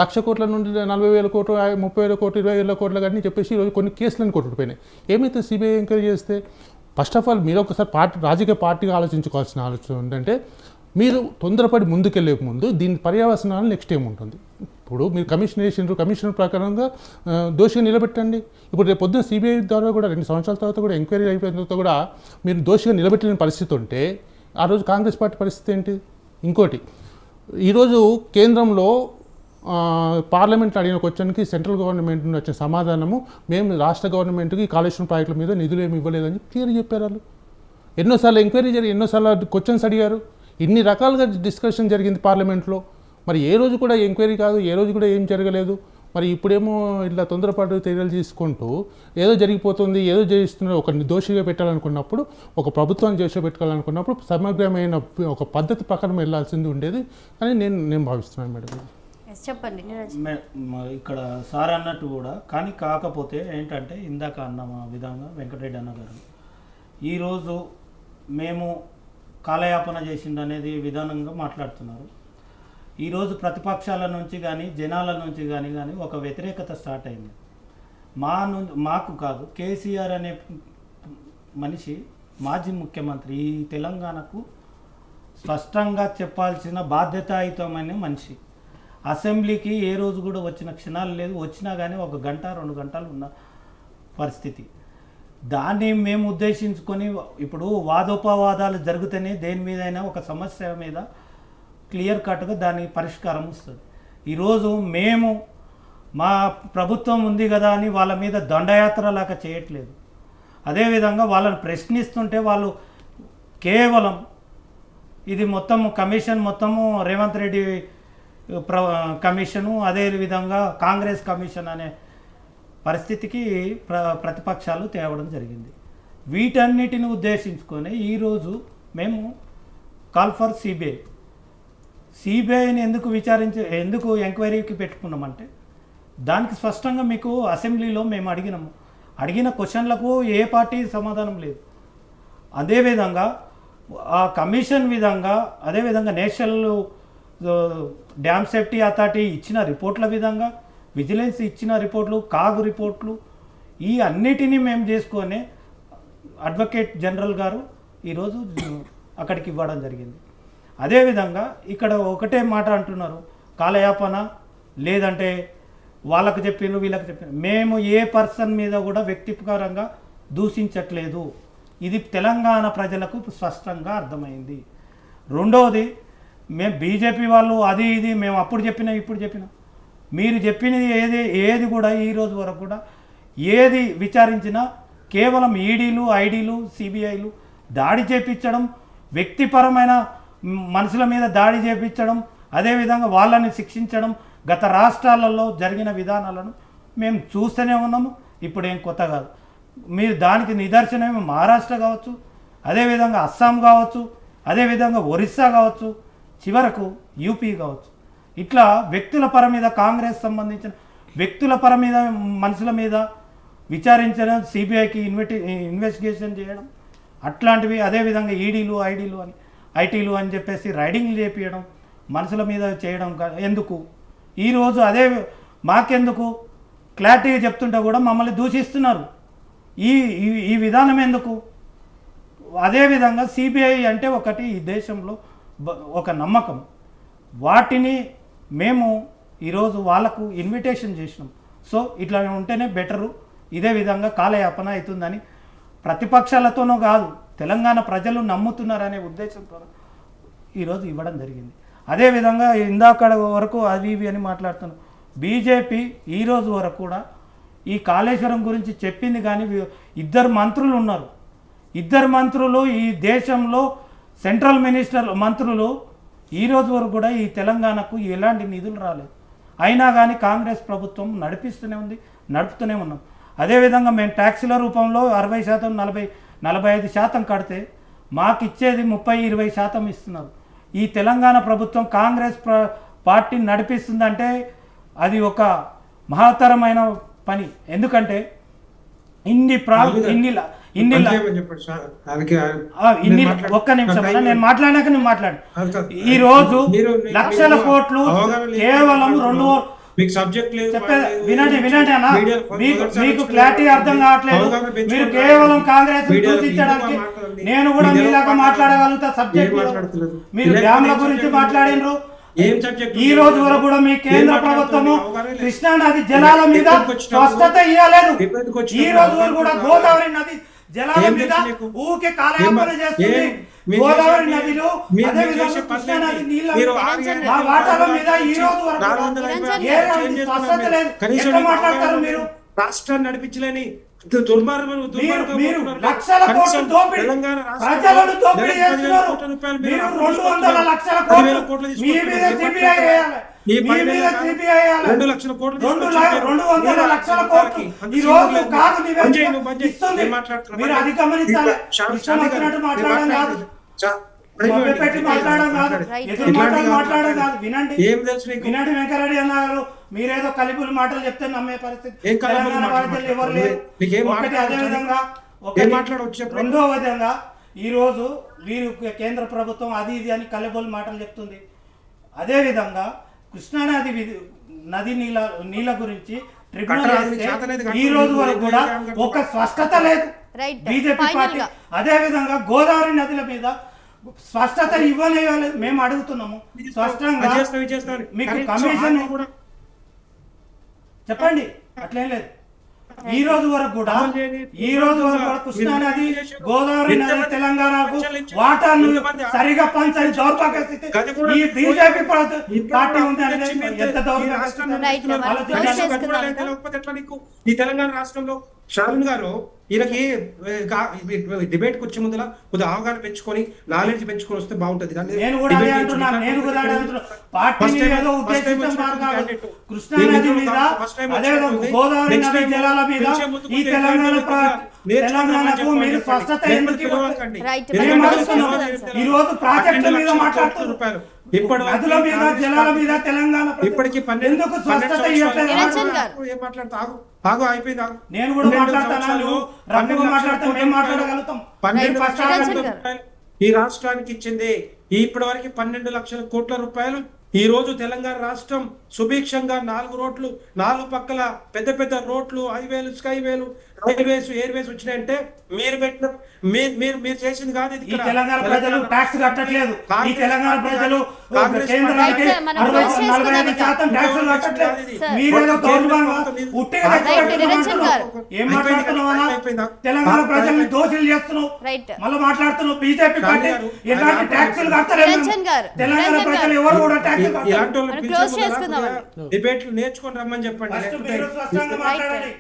1,00,000 కోట్ల నుండి 40,000 కోట్లు, 30,000 కోట్లు, 20,000 కోట్ల కానీ చెప్పేసి ఈరోజు కొన్ని కేసులను కొట్టుకుపోయినాయి. ఏమైతే సిబిఐ ఎంక్వైరీ చేస్తే ఫస్ట్ ఆఫ్ ఆల్ మీరు ఒకసారి రాజకీయ పార్టీగా ఆలోచించుకోవాల్సిన ఆలోచన ఏంటంటే మీరు తొందరపడి ముందుకెళ్ళే ముందు దీని పర్యవసనాలు నెక్స్ట్ ఏముంటుంది. ఇప్పుడు మీరు కమిషనర్ ప్రకారంగా దోషిగా నిలబెట్టండి. ఇప్పుడు రేపు పొద్దున్న సిబిఐ ద్వారా కూడా 2 సంవత్సరాల తర్వాత కూడా ఎంక్వైరీ అయిపోయిన తర్వాత కూడా మీరు దోషిగా నిలబెట్టలేని పరిస్థితి ఉంటే ఆ రోజు కాంగ్రెస్ పార్టీ పరిస్థితి ఏంటి? ఇంకోటి, ఈరోజు కేంద్రంలో పార్లమెంట్లో అడిగిన క్వశ్చన్కి సెంట్రల్ గవర్నమెంట్ నుండి వచ్చిన సమాధానము, మేము రాష్ట్ర గవర్నమెంట్కి కాళేశ్వరం ప్రాజెక్టుల మీద నిధులు ఏమి ఇవ్వలేదని క్లియర్గా చెప్పారు వాళ్ళు. ఎన్నోసార్లు ఎంక్వైరీ జరిగి ఎన్నోసార్లు క్వశ్చన్స్ అడిగారు, ఇన్ని రకాలుగా డిస్కషన్ జరిగింది పార్లమెంట్లో. మరి ఏ రోజు కూడా ఎంక్వైరీ కాదు, ఏ రోజు కూడా ఏం జరగలేదు. మరి ఇప్పుడేమో ఇట్లా తొందరపాటు చర్యలు తీసుకుంటూ ఏదో జరిగిపోతుంది, ఏదో చేస్తున్నారు. ఒక దోషిగా పెట్టాలనుకున్నప్పుడు, ఒక ప్రభుత్వాన్ని చేసి పెట్టుకోవాలనుకున్నప్పుడు సమగ్రమైన ఒక పద్ధతి ప్రకారం వెళ్ళాల్సింది ఉండేది అని నేను భావిస్తున్నాను మేడం. చెప్పండి. ఇక్కడ సార్ అన్నట్టు కూడా కానీ కాకపోతే ఏంటంటే ఇందాక అన్న విధంగా వెంకటరెడ్డి అన్న గారు ఈరోజు మేము కాలయాపన చేసింది అనేది విధానంగా మాట్లాడుతున్నారు. ఈరోజు ప్రతిపక్షాల నుంచి కానీ జనాల నుంచి కానీ ఒక వ్యతిరేకత స్టార్ట్ అయింది. మాకు కాదు, కేసీఆర్ అనే మనిషి మాజీ ముఖ్యమంత్రి, ఈ తెలంగాణకు స్పష్టంగా చెప్పాల్సిన బాధ్యతాయుతమైన మనిషి. అసెంబ్లీకి ఏ రోజు కూడా వచ్చిన క్షణాలు లేదు, వచ్చినా కానీ 1 గంట 2 గంటలు ఉన్న పరిస్థితి. దాన్ని మేము ఉద్దేశించుకొని ఇప్పుడు వాదోపవాదాలు జరుగుతూనే దేని మీదైనా ఒక సమస్య మీద క్లియర్ కట్గా దాని పరిష్కారం వస్తుంది. ఈరోజు మేము మా ప్రభుత్వం ఉంది కదా అని వాళ్ళ మీద దండయాత్ర లాగా చేయట్లేదు. అదేవిధంగా వాళ్ళని ప్రశ్నిస్తుంటే వాళ్ళు కేవలం ఇది మొత్తం కమిషన్ మొత్తము రేవంత్ రెడ్డి కమిషను, అదేవిధంగా కాంగ్రెస్ కమిషన్ అనే పరిస్థితికి ప్రతిపక్షాలు తేవడం జరిగింది. వీటన్నిటిని ఉద్దేశించుకొని ఈరోజు మేము కాల్ ఫర్ సిబిఐని ఎందుకు ఎంక్వైరీకి పెట్టుకున్నామంటే దానికి స్పష్టంగా మీకు అసెంబ్లీలో మేము అడిగిన క్వశ్చన్లకు ఏ పార్టీ సమాధానం లేదు. అదేవిధంగా ఆ కమిషన్ విధంగా, అదేవిధంగా నేషనల్ డ్యామ్ సేఫ్టీ అథారిటీ ఇచ్చిన రిపోర్ట్ల విధంగా, విజిలెన్స్ ఇచ్చిన రిపోర్ట్లు, కాగు రిపోర్ట్లు, ఈ అన్నిటినీ మేము చేసుకొని అడ్వకేట్ జనరల్ గారు ఈరోజు అక్కడికి ఇవ్వడం జరిగింది. అదేవిధంగా ఇక్కడ ఒకటే మాట అంటున్నారు, కాలయాపన లేదంటే వాళ్ళకు చెప్పిన వీళ్ళకి చెప్పిన. మేము ఏ పర్సన్ మీద కూడా వ్యక్తిపరంగా దూషించట్లేదు. ఇది తెలంగాణ ప్రజలకు స్పష్టంగా అర్థమైంది. రెండవది, మేము బీజేపీ వాళ్ళు అది ఇది మేము అప్పుడు చెప్పినా ఇప్పుడు చెప్పినా మీరు చెప్పినది ఏది కూడా ఈరోజు వరకు కూడా ఏది విచారించినా కేవలం ఈడీలు, ఐడీలు, సిబిఐలు దాడి చేపించడం, వ్యక్తిపరమైన మనుషుల మీద దాడి చేపించడం, అదేవిధంగా వాళ్ళని శిక్షించడం గత రాష్ట్రాలలో జరిగిన విధానాలను మేము చూస్తూనే ఉన్నాము. ఇప్పుడేం కొత్త కాదు. మీరు దానికి నిదర్శనమే మహారాష్ట్ర కావచ్చు, అదేవిధంగా అస్సాం కావచ్చు, అదేవిధంగా ఒరిస్సా కావచ్చు, చివరకు యూపీ కావచ్చు. ఇట్లా వ్యక్తుల పర మీద కాంగ్రెస్ సంబంధించిన వ్యక్తుల పర మీద మనుషుల మీద విచారించడం, సిబిఐకి ఇన్వెస్టిగేషన్ చేయడం అట్లాంటివి, అదేవిధంగా ఈడీలు, ఐడీలు అని ఐటీలు అని చెప్పేసి రైడింగ్లు చేపించడం, మనుషుల మీద చేయడం ఎందుకు? ఈరోజు అదే మాకెందుకు క్లారిటీగా చెప్తుంటే కూడా మమ్మల్ని దూషిస్తున్నారు. ఈ విధానం ఎందుకు? అదేవిధంగా సిబిఐ అంటే ఒకటి ఈ దేశంలో ఒక నమ్మకం. వాటిని మేము ఈరోజు వాళ్ళకు ఇన్విటేషన్ చేసినాం. సో ఇట్లా ఉంటేనే బెటరు, ఇదే విధంగా కాలయాపన అవుతుందని ప్రతిపక్షాలతోనూ కాదు, తెలంగాణ ప్రజలు నమ్ముతున్నారనే ఉద్దేశంతో ఈరోజు ఇవ్వడం జరిగింది. అదేవిధంగా ఇందాక వరకు అవి ఇవి అని మాట్లాడుతున్నాం. బీజేపీ ఈరోజు వరకు కూడా ఈ కాళేశ్వరం గురించి చెప్పింది, కానీ ఇద్దరు మంత్రులు ఉన్నారు. ఇద్దరు మంత్రులు ఈ దేశంలో సెంట్రల్ మంత్రులు ఈరోజు వరకు కూడా ఈ తెలంగాణకు ఎలాంటి నిధులు రాలేదు. అయినా కానీ కాంగ్రెస్ ప్రభుత్వం నడుపుతూనే ఉన్నాం. అదేవిధంగా మేము ట్యాక్సీల రూపంలో 60%, 45% కడితే మాకు ఇచ్చేది 30-20% ఇస్తున్నారు. ఈ తెలంగాణ ప్రభుత్వం కాంగ్రెస్ పార్టీని నడిపిస్తుందంటే అది ఒక మహత్తరమైన పని. ఎందుకంటే ఒక్క నిమిషం నేను మాట్లాడాక నువ్వు మాట్లాడు. ఈ రోజు లక్షల కోట్లు కేవలం వినండి అన్న, మీకు క్లారిటీ అర్థం కావట్లేదు. మీరు కేవలం కాంగ్రెస్ దూషించడానికి, నేను కూడా మీలాగా మాట్లాడగలుగుతా సబ్జెక్ట్. మీరు డ్యామ్ల గురించి మాట్లాడినరు. ఈ రోజు వరకు కూడా మీ కేంద్ర ప్రభుత్వము కృష్ణా నది జలాల మీద స్పష్టత ఇవ్వలేదు. ఈ రోజు వరకు కూడా గోదావరి నది జలాల మీద ఊకే కాలయాపన చేస్తుంది. గోదావరి నదిలో అదేవిధంగా కృష్ణా నది నీళ్ళ వాటాల మీద ఈ రోజు వరకు స్పష్టత లేదు. ఎట్లా మాట్లాడతారు మీరు? రాష్ట్రాన్ని నడిపించలేని మీరు లక్షల కోట్లు దోపిడీ, ప్రజలను దోపిడీ చేస్తున్నారు. మీరు 200 లక్షల కోట్లు మీ మీద సిబిఐ వేయాలి, మీ మీద సిబిఐ వేయాలి. 200 లక్షల కోట్లు ఈ రోజు కాదు ఇస్తుంది. మీరు అది గమనించాలి. ఇష్టం వచ్చినట్టు మాట్లాడడం కాదు, పెట్టి మాట్లాడడం కాదు, ఎదురు మాట్లాడడం కాదు. వినండి వెంకరెడ్డి అన్నారు, మీరేదో కలిపులు మాటలు చెప్తే నమ్మే పరిస్థితి తెలంగాణ బాధ్యతలు ఎవరు లేరు. ఒకటి అదేవిధంగా రెండో విధంగా ఈరోజు వీరు కేంద్ర ప్రభుత్వం అది ఇది అని కలిపులు మాటలు చెప్తుంది. అదేవిధంగా కృష్ణానది నది నీళ్ళ గురించి ట్రిబ్యునల్ వేస్తే ఈ రోజు వరకు కూడా ఒక స్పష్టత లేదు బీజేపీ పార్టీ. అదేవిధంగా గోదావరి నదుల మీద స్పష్టత ఇవ్వలేదు. మేము అడుగుతున్నాము స్పష్టంగా, మీకు కమిషన్ చెప్పండి. అట్లేం లేదు. ఈ రోజు వరకు కూడా కృష్ణా నది, గోదావరి నది తెలంగాణకు వాటాను సరిగా పంచని దౌర్భాగ్య స్థితి ఈ బీజేపీ పార్టీ ఉంది అనేది ఎంత దౌర్భాగ్య స్థితి. ఈ తెలంగాణ రాష్ట్రంలో షారున్ గారు ఈయనకి డిబేట్ కి వచ్చే ముందర కొద్దిగా అవగాహన పెంచుకొని నాలెడ్జ్ పెంచుకొని వస్తే బాగుంటది. కృష్ణా నది మీద గోదావరి నది జలాల మీద ఈ తెలంగాణకు మీరు స్పష్టత ఎందుకు ఈ రోజు ప్రాజెక్టుల మీద మాట్లాడుతున్నారు, నదుల మీద జలాల మీద తెలంగాణ ఇప్పటికి ఎందుకు స్పష్టత ఇవ్వట్లేదు? నేను కూడా మాట్లాడతాను, మాట్లాడతాను, మేము మాట్లాడగలుగుతాం. ఈ రాష్ట్రానికి ఇచ్చింది ఇప్పటి వరకు 12 లక్షల కోట్ల రూపాయలు. ఈ రోజు తెలంగాణ రాష్ట్రం సుభిక్షంగా 4 రోడ్లు, 4 పక్కల పెద్ద పెద్ద రోడ్లు, హైవేలు, స్కైవేలు, రైల్వేస్ ఎయిర్వేస్ వచ్చినాయంటే మీరు పెట్టిన మీరు చేసింది కాదు ఇది. ఈ తెలంగాణ ప్రజలు ట్యాక్స్ కట్టట్లేదు. ఈ తెలంగాణ ప్రజలు కాంగ్రెస్ కేంద్రానికి రైట్ సార్, మనం క్లోజ్ చేసుకుందాం 45% ట్యాక్సులు కట్టట్లేదు. మీరేదో గౌరవంగా ఉట్టిగా ఏం మాట్లాడుతున్నావు? తెలంగాణ ప్రజల్ని దోషులు చేస్తున్నావు, రైట్ మళ్ళీ మాట్లాడుతున్నావు. బీజేపీ పార్టీ ఎలాంటి ట్యాక్సులు కడతలేదు. నిరంజన్ గారు, తెలంగాణ నిరంజన్ ప్రజలు గారు. ఎవరు కూడా ట్యాక్సులు ఇలాంటి కట్టలేదు. వాళ్ళని మనం క్లోజ్ చేసుకుందాం. డిబేట్లు నేర్చుకొని రమ్మని చెప్పండి. ఫస్ట్ మీరు స్పష్టంగా మాట్లాడండి.